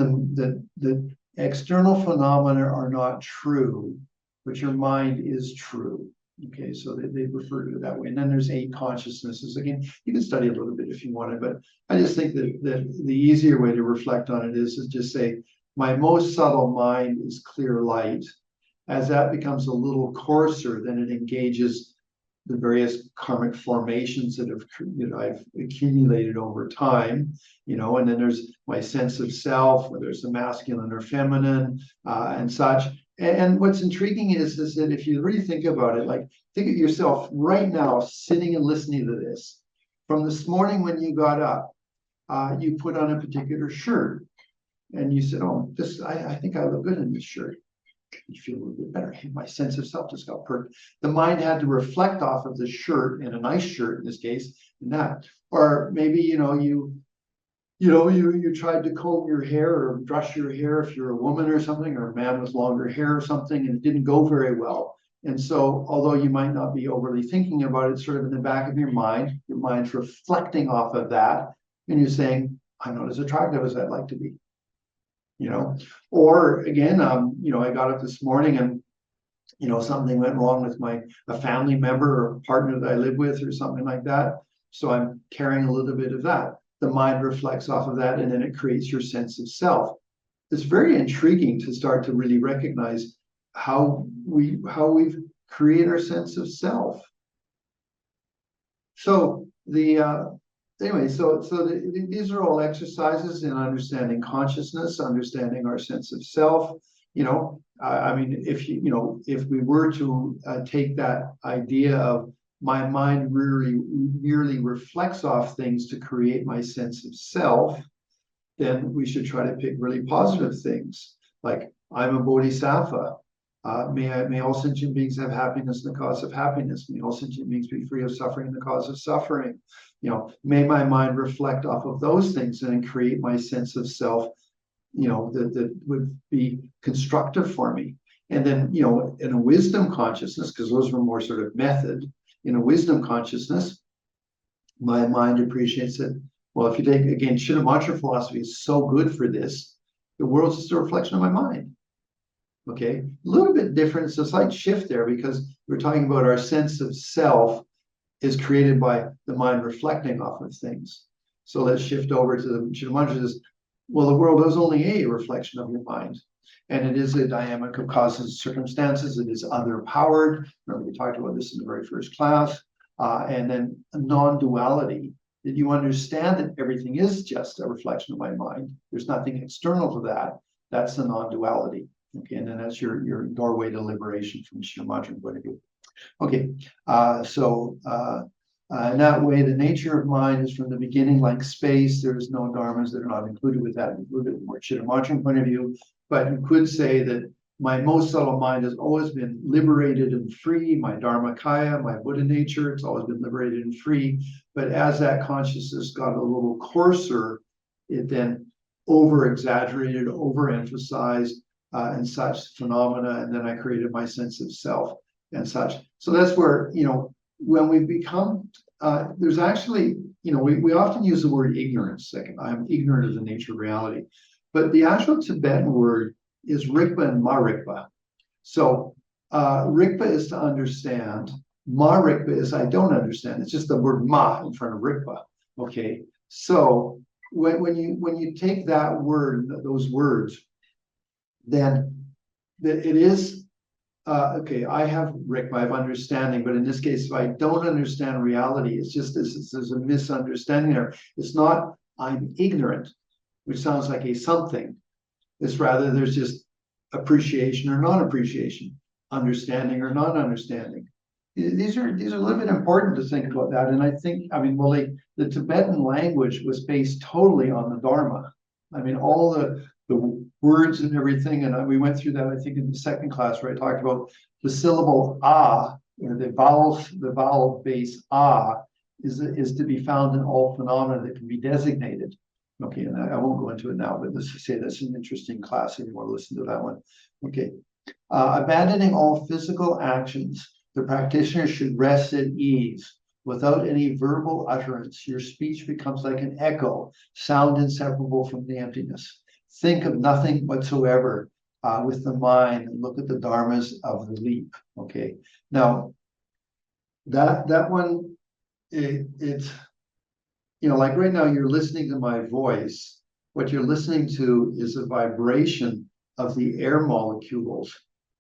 the external phenomena are not true, but your mind is true. Okay, so they refer to it that way. And then there's 8 consciousnesses. Again, you can study a little bit if you wanted, but I just think that the easier way to reflect on it is just say, my most subtle mind is clear light. As that becomes a little coarser, then it engages the various karmic formations that I've accumulated over time, and then there's my sense of self, whether it's the masculine or feminine, and such. And what's intriguing is that if you really think about it, like think of yourself right now sitting and listening to this. From this morning when you got up, you put on a particular shirt, and you said, "Oh, I think I look good in this shirt." You feel a little bit better. My sense of self just got perked. The mind had to reflect off of the shirt, and a nice shirt in this case, and that. Or maybe you tried to comb your hair or brush your hair if you're a woman or something, or a man with longer hair or something, and it didn't go very well. And so, although you might not be overly thinking about it, sort of in the back of your mind's reflecting off of that, and you're saying, "I'm not as attractive as I'd like to be." Or again, I got up this morning and something went wrong with a family member or a partner that I live with or something like that. So I'm carrying a little bit of that. The mind reflects off of that, and then it creates your sense of self. It's very intriguing to start to really recognize how we've created our sense of self. So anyway, these are all exercises in understanding consciousness, understanding our sense of self. I mean, if we were to take that idea of my mind really merely reflects off things to create my sense of self, then we should try to pick really positive things, like I'm a bodhisattva. May all sentient beings have happiness in the cause of happiness. May all sentient beings be free of suffering in the cause of suffering. May my mind reflect off of those things and create my sense of self, that would be constructive for me. And then, in a wisdom consciousness, because those were more sort of method, in a wisdom consciousness, my mind appreciates it. Well, if you take, again, Shaneman philosophy is so good for this. The world's just a reflection of my mind. Okay, a little bit different. It's a slight shift there because we're talking about our sense of self is created by the mind reflecting off of things. So let's shift over to the Shaneman says, well, the world is only a reflection of your mind. And it is a dynamic of causes and circumstances. It is other powered. Remember, we talked about this in the very first class. And then non-duality, that you understand that everything is just a reflection of my mind. There's nothing external to that. That's the non-duality. Okay, and then that's your doorway to liberation from Shaneman point of view. Okay, in that way, the nature of mind is from the beginning like space. There's no dharmas that are not included with that, included from more Shaneman point of view. But you could say that my most subtle mind has always been liberated and free. My Dharmakaya, my Buddha nature, it's always been liberated and free. But as that consciousness got a little coarser, it then over-exaggerated, overemphasized, and such phenomena, and then I created my sense of self and such. So that's where, when we become, there's actually, we often use the word ignorance. Like, I'm ignorant of the nature of reality. But the actual Tibetan word is Rigpa and Ma-Rigpa. So Rigpa is to understand. Ma-Rigpa is I don't understand. It's just the word Ma in front of Rigpa. Okay. So when you take that word, those words, then it is okay. I have Rigpa, I have understanding, but in this case, if I don't understand reality, it's just there's a misunderstanding there. It's not I'm ignorant, which sounds like a something. It's rather there's just appreciation or non-appreciation, understanding or non-understanding. These are a little bit important to think about that. And I think, the Tibetan language was based totally on the Dharma. I mean, all the words and everything, and we went through that, I think, in the second class, where I talked about the syllable ah, or the vowel base ah is to be found in all phenomena that can be designated. Okay, and I won't go into it now, but let's just say that's an interesting class if you want to listen to that one. Okay, abandoning all physical actions, the practitioner should rest at ease. Without any verbal utterance, your speech becomes like an echo, sound inseparable from the emptiness. Think of nothing whatsoever with the mind and look at the dharmas of the leap. Okay, now that one, it's like right now you're listening to my voice. What you're listening to is a vibration of the air molecules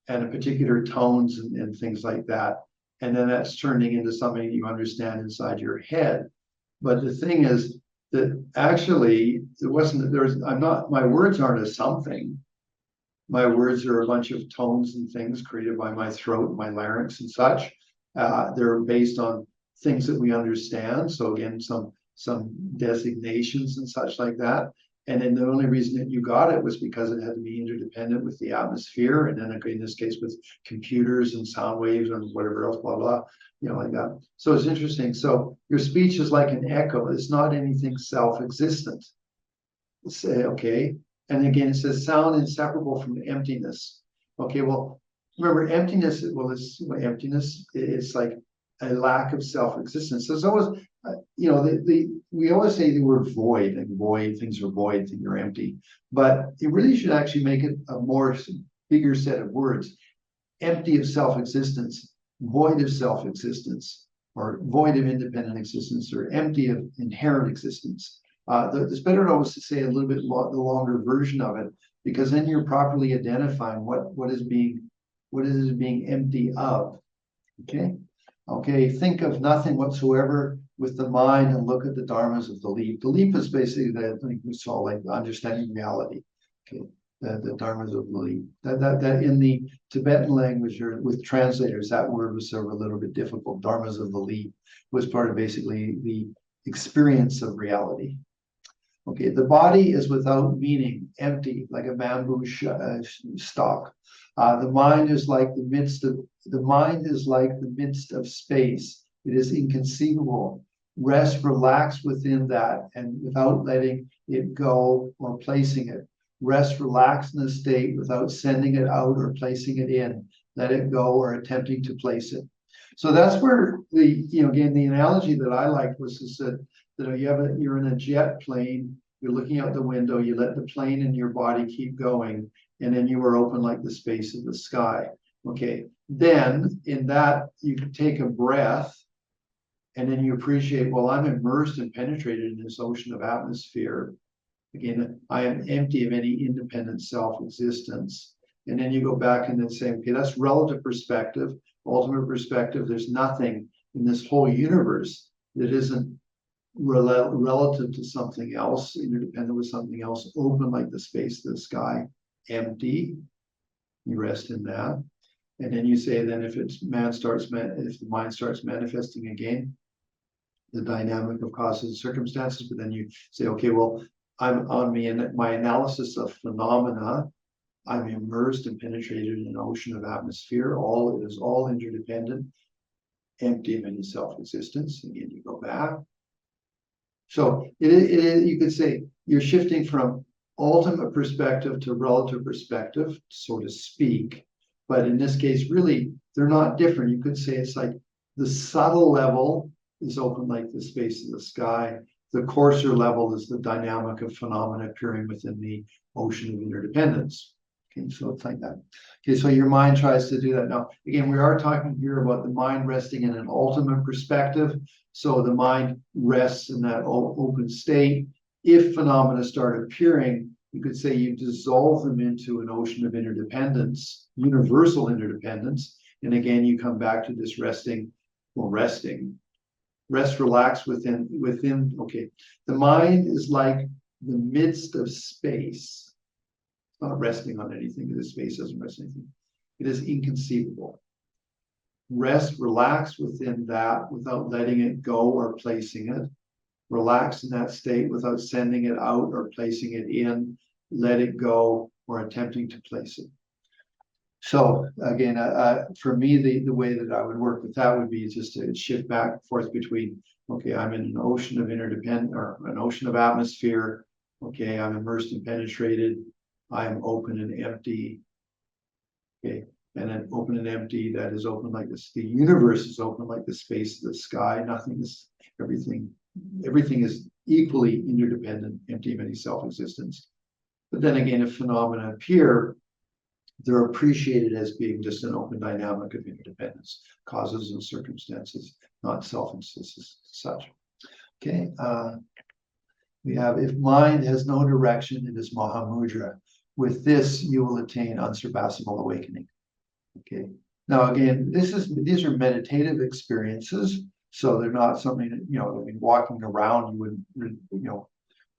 and a particular tones and things like that. And then that's turning into something you understand inside your head. But the thing is that actually my words aren't a something. My words are a bunch of tones and things created by my throat, my larynx and such. They're based on things that we understand. So again, some designations and such like that. And then the only reason that you got it was because it had to be interdependent with the atmosphere. And then in this case with computers and sound waves and whatever else, blah, blah, like that. So it's interesting. So your speech is like an echo. It's not anything self-existent. Okay. And again, it says sound inseparable from emptiness. Okay. Well, remember emptiness. Well, emptiness. It's like a lack of self-existence. So it's always, we always say the word void, and void, things are void, things are empty. But you really should actually make it a more bigger set of words. Empty of self-existence, void of self-existence, or void of independent existence, or empty of inherent existence. It's better always to say a little bit the longer version of it, because then you're properly identifying what is it being empty of. Okay. Okay, think of nothing whatsoever with the mind and look at the dharmas of the leap. The leap is basically the thing we saw, like understanding reality. Okay, the dharmas of the leap. That in the Tibetan language or with translators, that word was sort of a little bit difficult. Dharmas of the leap was part of basically the experience of reality. Okay, the body is without meaning, empty, like a bamboo stalk. The mind is like the midst of space. It is inconceivable. Rest, relax within that, and without letting it go or placing it. Rest, relax in the state without sending it out or placing it in. Let it go or attempting to place it. So that's where again, the analogy that I liked was that you're in a jet plane, you're looking out the window, you let the plane and your body keep going, and then you are open like the space of the sky. Okay, then in that you can take a breath, and then you appreciate, well, I'm immersed and penetrated in this ocean of atmosphere. Again, I am empty of any independent self-existence. And then you go back and then say, okay, that's relative perspective, ultimate perspective. There's nothing in this whole universe that isn't relative to something else, interdependent with something else, open like the space of the sky, empty. You rest in that. And then you say, then if the mind starts manifesting again, the dynamic of causes and circumstances, but then you say, okay, well, I'm on my analysis of phenomena. I'm immersed and penetrated in an ocean of atmosphere. It is all interdependent, empty of any self-existence. Again, you go back. So you could say you're shifting from ultimate perspective to relative perspective, so to speak. But in this case, really, they're not different. You could say it's like the subtle level is open like the space of the sky. The coarser level is the dynamic of phenomena appearing within the ocean of interdependence. Okay, so it's like that. Okay, so your mind tries to do that. Now, again, we are talking here about the mind resting in an ultimate perspective. So the mind rests in that open state. If phenomena start appearing, you could say you dissolve them into an ocean of interdependence, universal interdependence. And again, you come back to this resting. Rest, relax within. Okay, the mind is like the midst of space. It's not resting on anything. The space doesn't rest on anything. It is inconceivable. Rest, relax within that without letting it go or placing it. Relax in that state without sending it out or placing it in. Let it go or attempting to place it. So again, for me, the way that I would work with that would be just to shift back and forth between, okay, I'm in an ocean of an ocean of atmosphere. Okay, I'm immersed and penetrated. I'm open and empty. Okay, and then open and empty, that is open like this. The universe is open like the space of the sky. Everything is equally interdependent, empty of any self-existence. But then again, if phenomena appear, they're appreciated as being just an open dynamic of interdependence, causes and circumstances, not self-existence as such. Okay, we have, if mind has no direction, it is Mahamudra. With this, you will attain unsurpassable awakening. Okay, now again, these are meditative experiences, so they're not something that, walking around, you wouldn't,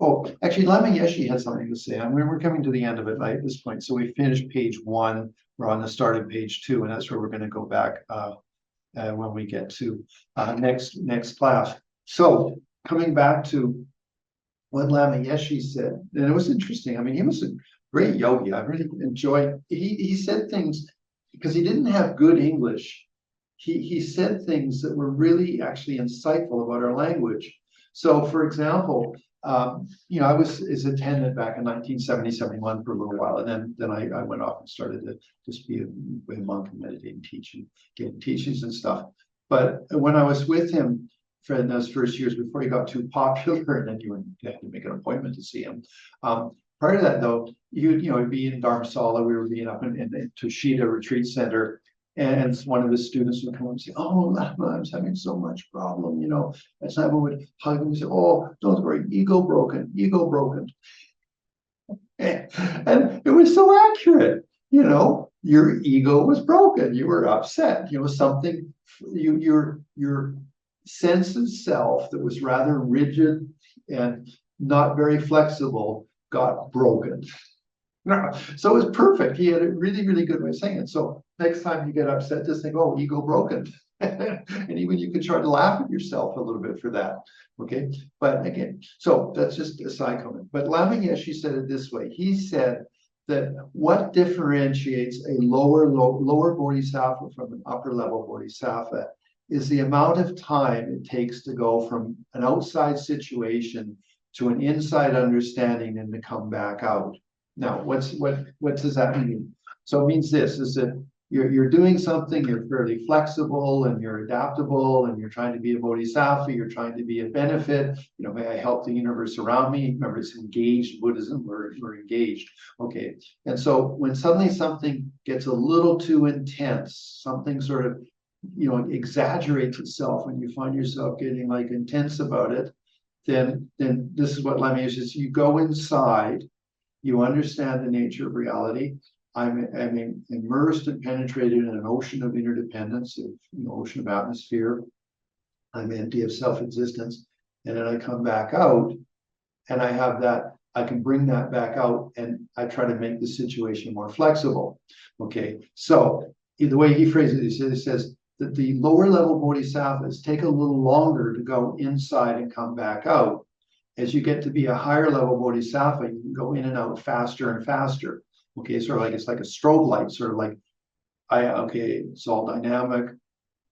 Oh, actually, Lama Yeshe had something to say. We're coming to the end of it at this point. So we finished page 1. We're on the start of page 2, and that's where we're going to go back when we get to next class. So coming back to what Lama Yeshe said, and it was interesting. He was a great yogi. I really enjoyed. He said things because he didn't have good English. He said things that were really actually insightful about our language. So, for example, I was his attendant back in 1970-71 for a little while, and then I went off and started to just be a monk and meditate and teach and get teachings and stuff. But when I was with him for those first years before he got too popular, and then you had to make an appointment to see him. Prior to that, though, he'd be in Dharamsala. We were being up in Tushita Retreat Center. And one of his students would come and say, "Oh, Lama, I'm having so much problem." And Lama would hug him and say, "Oh, don't worry, ego broken. And it was so accurate. Your ego was broken. You were upset. Something. Your sense of self that was rather rigid and not very flexible got broken. So it was perfect. He had a really, really good way of saying it. So next time you get upset, just think, oh, ego broken. And even you can try to laugh at yourself a little bit for that. Okay. But again, so that's just a side comment. But Lamayeshi said it this way. He said that what differentiates a lower bodhisattva from an upper level bodhisattva is the amount of time it takes to go from an outside situation to an inside understanding and to come back out. Now, what does that mean? So it means this is that you're doing something, you're fairly flexible and you're adaptable and you're trying to be a bodhisattva, you're trying to be a benefit, may I help the universe around me? Remember, it's engaged Buddhism, we're engaged. Okay. And so when suddenly something gets a little too intense, something sort of exaggerates itself, when you find yourself getting like intense about it, then this is what Lamayeshi says: you go inside. You understand the nature of reality. I'm immersed and penetrated in an ocean of interdependence, ocean of atmosphere. I'm empty of self-existence. And then I come back out and I have that, I can bring that back out and I try to make the situation more flexible. Okay, so the way he phrases it, he says that the lower level bodhisattvas take a little longer to go inside and come back out. As you get to be a higher level bodhisattva, you can go in and out faster and faster. Okay, sort of like it's like a strobe light, sort of like, it's all dynamic.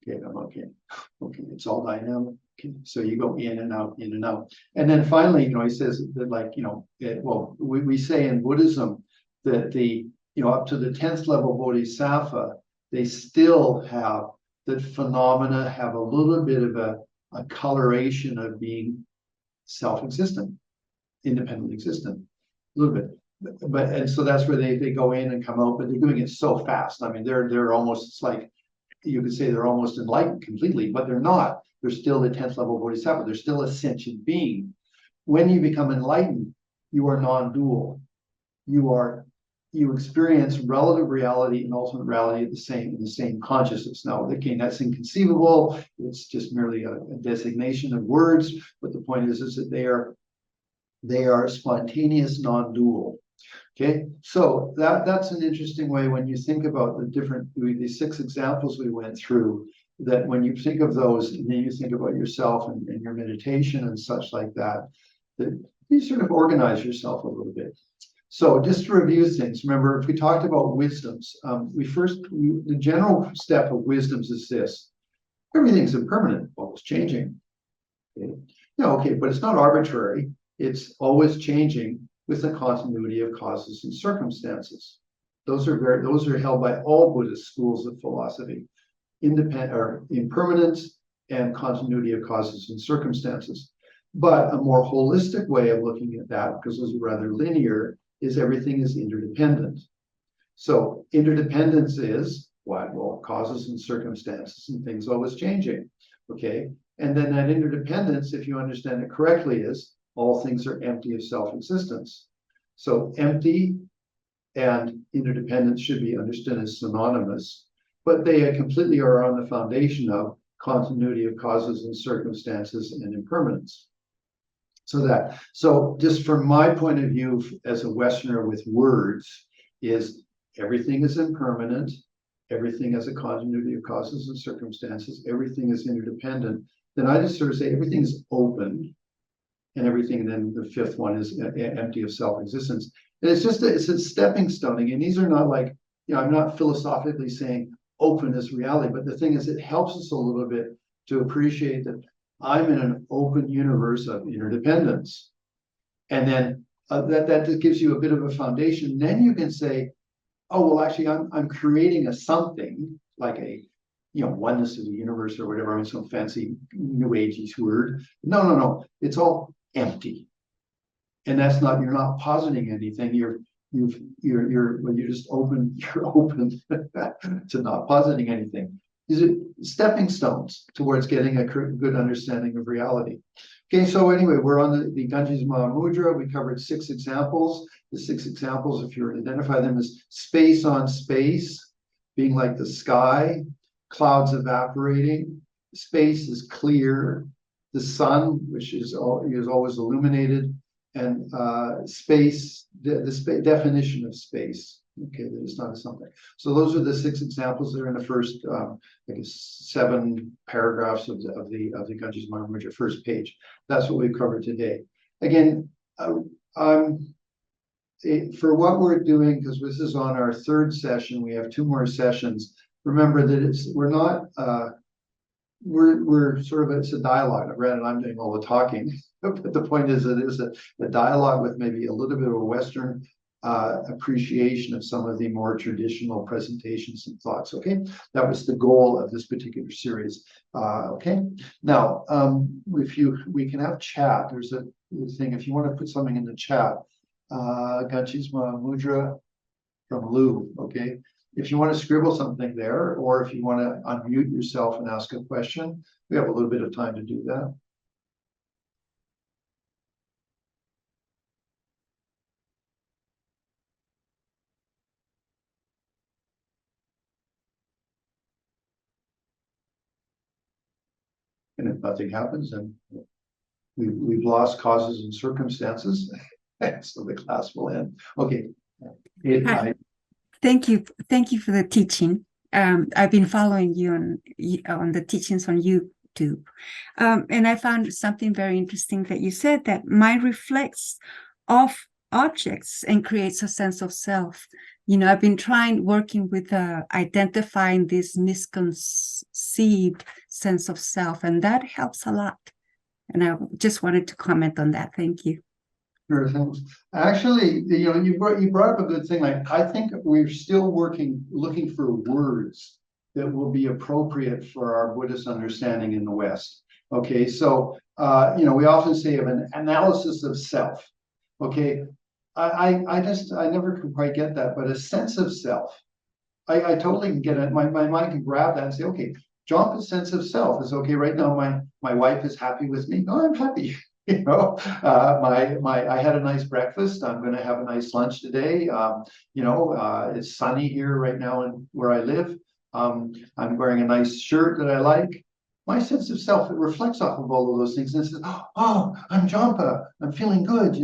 Okay, I'm okay. Okay, it's all dynamic. Okay, so you go in and out, in and out. And then finally, he says that we say in Buddhism that up to the 10th level bodhisattva, they still have that phenomena have a little bit of a coloration of being self-existent, independently existent, a little bit. And so that's where they go in and come out, but they're doing it so fast. I mean, they're almost, it's like, you could say they're almost enlightened completely, but they're not. They're still the 10th level bodhisattva. They're still a sentient being. When you become enlightened, you are non-dual. You experience relative reality and ultimate reality in the same consciousness. Now, again, that's inconceivable. It's just merely a designation of words. But the point is that they are spontaneous, non-dual. Okay, so that's an interesting way when you think about these 6 examples we went through, that when you think of those, and then you think about yourself and your meditation and such like that you sort of organize yourself a little bit. So just to review things, remember, if we talked about wisdoms, the general step of wisdoms is this: everything's impermanent, always changing. Okay, but it's not arbitrary. It's always changing with the continuity of causes and circumstances. Those are held by all Buddhist schools of philosophy: impermanence and continuity of causes and circumstances. But a more holistic way of looking at that, because those are rather linear, is everything is interdependent. So interdependence is what? Well, causes and circumstances and things always changing. Okay. And then that interdependence, if you understand it correctly, is all things are empty of self-existence. So empty and interdependence should be understood as synonymous, but they completely are on the foundation of continuity of causes and circumstances and impermanence. So just from my point of view as a Westerner with words, is everything is impermanent, everything has a continuity of causes and circumstances, everything is interdependent. Then I just sort of say everything is open, and everything, and then the 5th one is empty of self-existence. And it's a stepping stone. Again, these are not like, I'm not philosophically saying open is reality, but the thing is, it helps us a little bit to appreciate that I'm in an open universe of interdependence. And then that just gives you a bit of a foundation. Then you can say, oh, well, actually, I'm creating a something like a oneness of the universe or whatever. I mean, some fancy new agey word. No. It's all empty. And that's not, you're not positing anything. You're just open, you're open to not positing anything. These are stepping stones towards getting a good understanding of reality. Okay, so anyway, we're on the Ganges Mahamudra. We covered 6 examples. The 6 examples, if you identify them as space on space, being like the sky, clouds evaporating, space is clear, the sun, which is always illuminated, and space, the definition of space. Okay, that is not something. So those are the 6 examples that are in the first, I guess, 7 paragraphs of the Ganges Mahamudra first page. That's what we've covered today. Again, for what we're doing, because this is on our 3rd session, we have 2 more sessions. Remember that we're sort of, it's a dialogue. Granted, I'm doing all the talking, but the point is, it is a dialogue with maybe a little bit of a Western appreciation of some of the more traditional presentations and thoughts. Okay, that was the goal of this particular series. Okay, now we can have chat. There's a thing, if you want to put something in the chat. Ganges Mahamudra from Lou. Okay, if you want to scribble something there, or if you want to unmute yourself and ask a question, we have a little bit of time to do that. And if nothing happens, then we've lost causes and circumstances, so the class will end. Okay. Thank you for the teaching. I've been following you on the teachings on YouTube, and I found something very interesting that you said, that mind reflects off objects and creates a sense of self. I've been working with identifying this misconceived sense of self, and that helps a lot. And I just wanted to comment on that. Thank you. Sure, thanks. Actually, you brought up a good thing. Like, I think we're still looking for words that will be appropriate for our Buddhist understanding in the West. Okay, so we often say of an analysis of self. Okay, I never could quite get that, but a sense of self. I totally can get it. My mind can grab that and say, okay, Jhampa's sense of self is okay. Right now, my wife is happy with me. Oh, I'm happy. I had a nice breakfast. I'm going to have a nice lunch today. It's sunny here right now where I live. I'm wearing a nice shirt that I like. My sense of self, it reflects off of all of those things and says, oh, I'm Jhampa. I'm feeling good.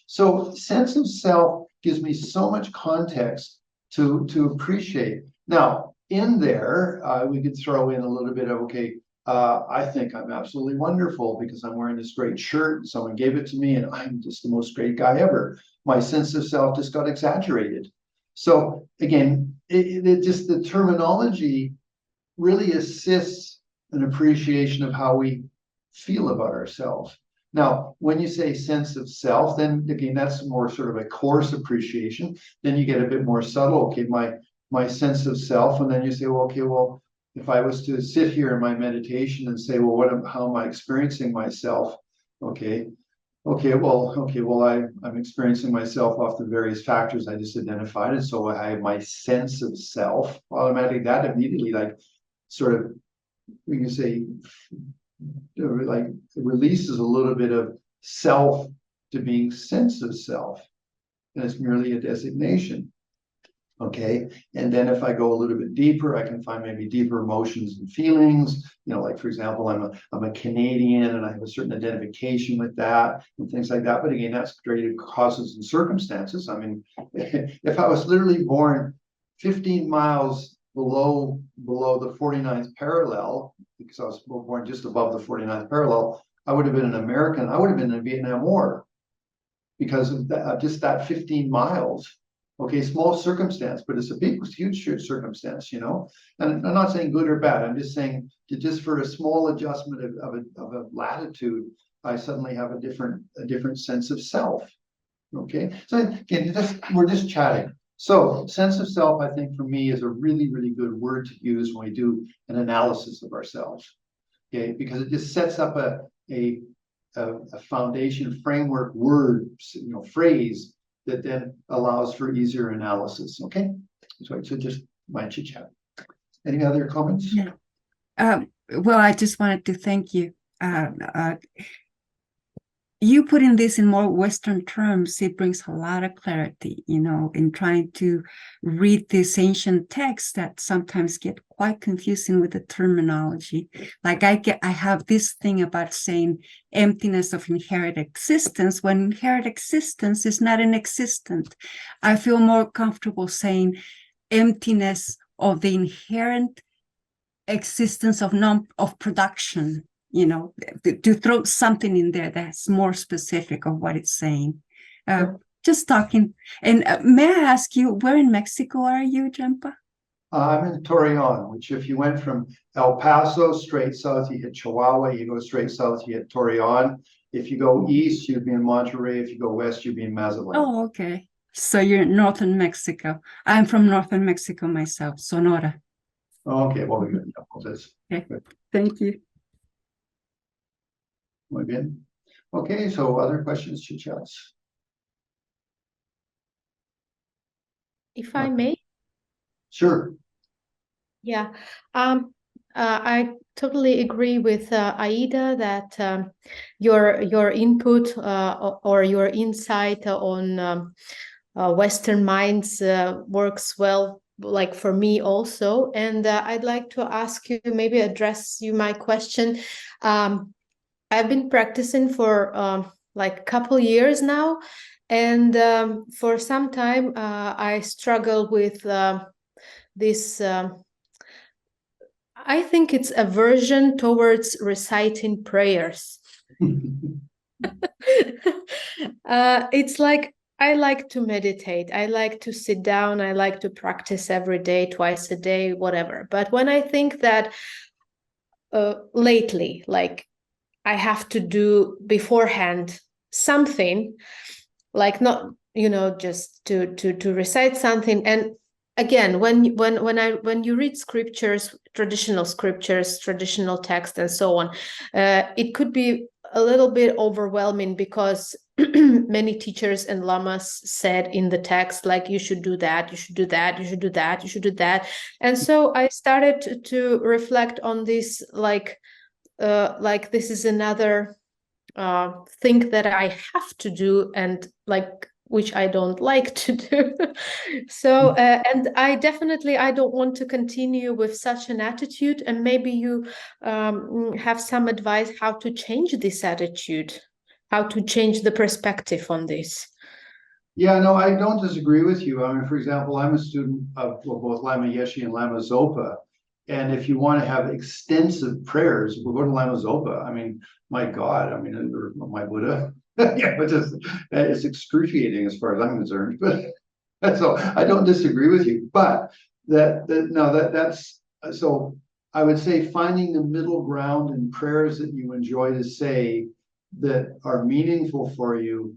So sense of self gives me so much context to appreciate. Now, in there, we could throw in a little bit of, okay, I think I'm absolutely wonderful because I'm wearing this great shirt. Someone gave it to me and I'm just the most great guy ever. My sense of self just got exaggerated. So again, it just, the terminology really assists an appreciation of how we feel about ourselves. Now, when you say sense of self, then again, that's more sort of a coarse appreciation. Then you get a bit more subtle. Okay, my sense of self, and then you say, well, okay, well, if I was to sit here in my meditation and say, well, how am I experiencing myself? Okay, I'm experiencing myself off the various factors I just identified, and so I have my sense of self. Automatically, that immediately, like, sort of, we can say, like, releases a little bit of self to being sense of self, and it's merely a designation. Okay, and then if I go a little bit deeper, I can find maybe deeper emotions and feelings. Like, for example, I'm a Canadian and I have a certain identification with that and things like that. But again, that's created causes and circumstances. I mean, if I was literally born 15 miles below the 49th parallel, because I was born just above the 49th parallel, I would have been an American. I would have been in the Vietnam War because of just that 15 miles. Okay, small circumstance, but it's a huge circumstance, And I'm not saying good or bad. I'm just saying that just for a small adjustment of a latitude, I suddenly have a different sense of self. Okay, so again, we're just chatting. So sense of self, I think, for me, is a really, really good word to use when we do an analysis of ourselves. Okay, because it just sets up a foundation framework word, phrase that then allows for easier analysis. Okay, so just my chit chat. Any other comments? Yeah. Well, I just wanted to thank you. you putting this in more Western terms, it brings a lot of clarity, in trying to read these ancient texts that sometimes get quite confusing with the terminology. Like I have this thing about saying emptiness of inherent existence, when inherent existence is not inexistent. I feel more comfortable saying emptiness of the inherent existence of production, to throw something in there that's more specific of what it's saying. Just talking. And may I ask you, where in Mexico are you, Jhampa? I'm in Torreon, which if you went from El Paso straight south, you hit Chihuahua. You go straight south, you hit Torreon. If you go east, you'd be in Monterrey. If you go west, you'd be in Mazatlan. Oh, okay. So you're in northern Mexico. I'm from northern Mexico myself, Sonora. Okay, well, we good. Okay. Thank you. Muy bien. Okay, so other questions, chit-chats? If I may? Sure. Yeah. I totally agree with Aida that your input or your insight on Western minds works well, like for me also. And I'd like to ask you, maybe address you my question. I've been practicing for like a couple years now, and for some time I struggle with this. I think it's aversion towards reciting prayers. It's like I like to meditate. I like to sit down. I like to practice every day, twice a day, whatever. But when I think that lately, like I have to do beforehand something, like not, just to recite something. And again, when you read scriptures, traditional text and so on, it could be a little bit overwhelming because many teachers and lamas said in the text, like, you should do that, you should do that, you should do that, you should do that. And so I started to reflect on this, like this is another thing that I have to do, and like which I don't like to do. So and I don't want to continue with such an attitude, and maybe you have some advice how to change this attitude, how to change the perspective on this. Yeah, no, I don't disagree with you. I mean, for example, I'm a student of both Lama Yeshe and Lama Zopa. And if you want to have extensive prayers, we'll go to Lama Zopa. I mean, my God, I mean, or my Buddha. Yeah, it's excruciating as far as I'm concerned. But so I don't disagree with you. But that's so I would say finding the middle ground in prayers that you enjoy to say that are meaningful for you,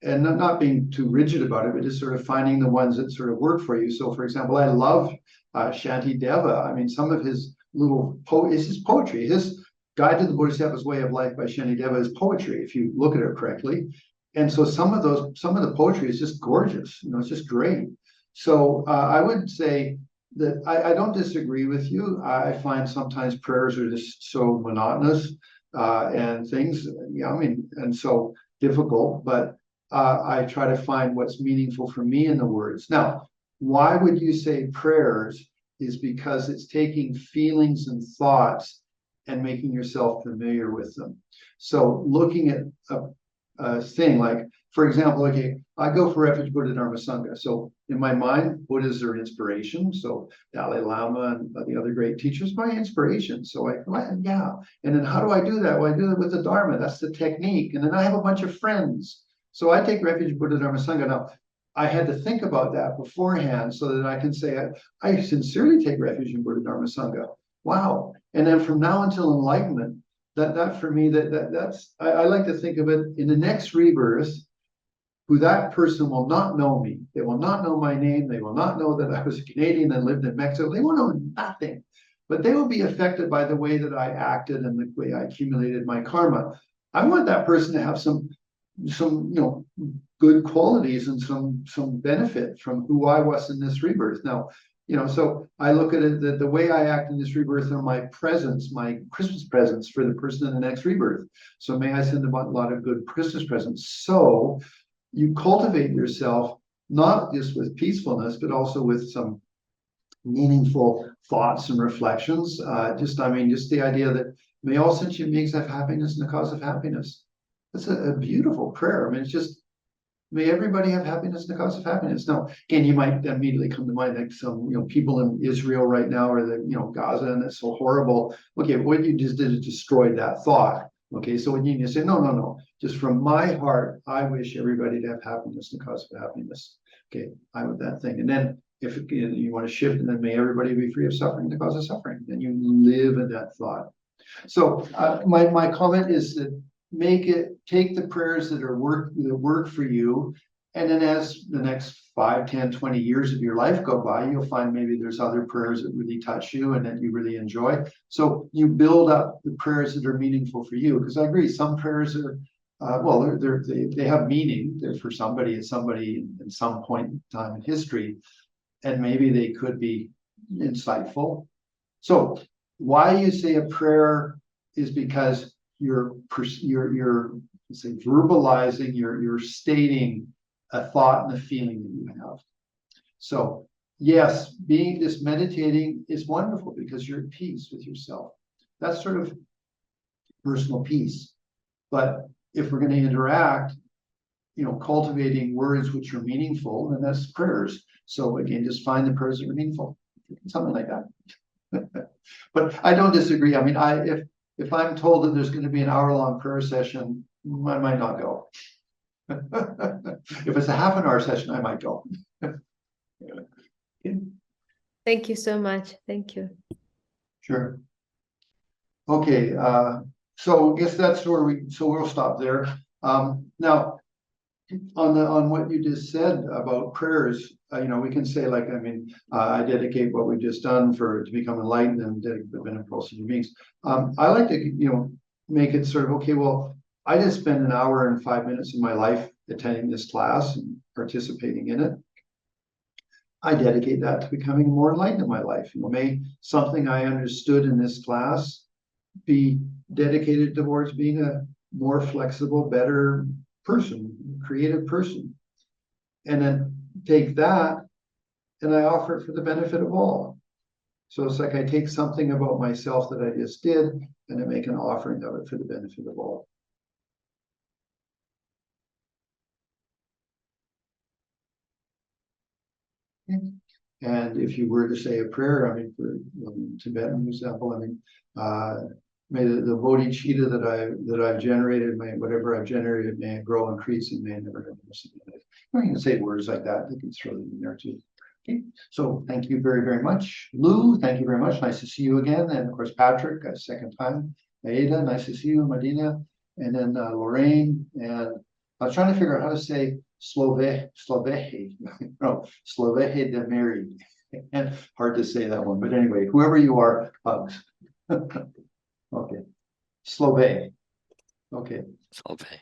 and not being too rigid about it, but just sort of finding the ones that sort of work for you. So, for example, I love Shanti Deva. I mean, some of his is his poetry. His Guide to the Bodhisattva's Way of Life by Shanti Deva is poetry, if you look at it correctly. And so some of the poetry is just gorgeous. It's just great. So I would say that I don't disagree with you. I find sometimes prayers are just so monotonous and things. Yeah, I mean, and so difficult, but I try to find what's meaningful for me in the words. Now, why would you say prayers? Is because it's taking feelings and thoughts and making yourself familiar with them. So looking at a thing like, for example, okay, I go for refuge Buddha Dharma Sangha. So in my mind, Buddhas are inspiration. So Dalai Lama and the other great teachers, my inspiration. So yeah. And then how do I do that? Well, I do it with the Dharma. That's the technique. And then I have a bunch of friends. So I take refuge in Buddha Dharma Sangha. Now, I had to think about that beforehand so that I can say, I sincerely take refuge in Buddha Dharma Sangha. Wow. And then from now until enlightenment, that for me, that's I like to think of it in the next rebirth, who that person will not know me. They will not know my name. They will not know that I was a Canadian and lived in Mexico. They will know nothing. But they will be affected by the way that I acted and the way I accumulated my karma. I want that person to have some good qualities and some benefit from who I was in this rebirth. Now, So I look at it that the way I act in this rebirth are my presents, my Christmas presents for the person in the next rebirth. So may I send a lot of good Christmas presents. So you cultivate yourself, not just with peacefulness, but also with some meaningful thoughts and reflections. Just the idea that may all sentient beings have happiness and the cause of happiness. That's a beautiful prayer. I mean, it's just, may everybody have happiness and the cause of happiness. Now, again, you might immediately come to mind like some, people in Israel right now, or the, Gaza, and it's so horrible. Okay, what you just did is destroy that thought. Okay, so when you say, no, just from my heart, I wish everybody to have happiness and the cause of happiness. Okay, I want that thing. And then if you want to shift, and then may everybody be free of suffering and the cause of suffering, then you live in that thought. So my comment is that take the prayers that work for you, and then as the next 5, 10, 20 years of your life go by, you'll find maybe there's other prayers that really touch you and that you really enjoy. So you build up the prayers that are meaningful for you, because I agree, some prayers are they have meaning. They're for somebody in some point in time in history, and maybe they could be insightful. So why you say a prayer is because you're say verbalizing, you're stating a thought and a feeling that you have. So yes, meditating is wonderful because you're at peace with yourself. That's sort of personal peace. But if we're going to interact, cultivating words which are meaningful, then that's prayers. So again, just find the prayers that are meaningful, something like that. But I don't disagree. I mean, if I'm told that there's going to be an hour-long prayer session, I might not go. If it's a half an hour session, I might go. Thank you so much. Thank you. Sure. Okay. So I guess that's where we'll stop there. Now, on what you just said about prayers, we can say I dedicate what we've just done to become enlightened and dedicate the benefit to beings. I like to make it sort of, okay, well, I just spend an hour and 5 minutes of my life attending this class and participating in it. I dedicate that to becoming more enlightened in my life. May something I understood in this class be dedicated towards being a more flexible, better person, creative person. And then take that and I offer it for the benefit of all. So it's like I take something about myself that I just did and I make an offering of it for the benefit of all. And if you were to say a prayer, for Tibetan example, may the bodhicitta that I've generated, may whatever I've generated, may it grow, increase, and may never have missed it. You can say words like that. You can throw them in there too. Okay. So thank you very, very much, Lou. Thank you very much. Nice to see you again, and of course Patrick, a second time. Aida, nice to see you, Medina, and then Lorraine. And I was trying to figure out how to say Slovehe, no, Slovehe de Mary. And hard to say that one, but anyway, whoever you are, hugs. Okay, Slove. Okay. Solvay.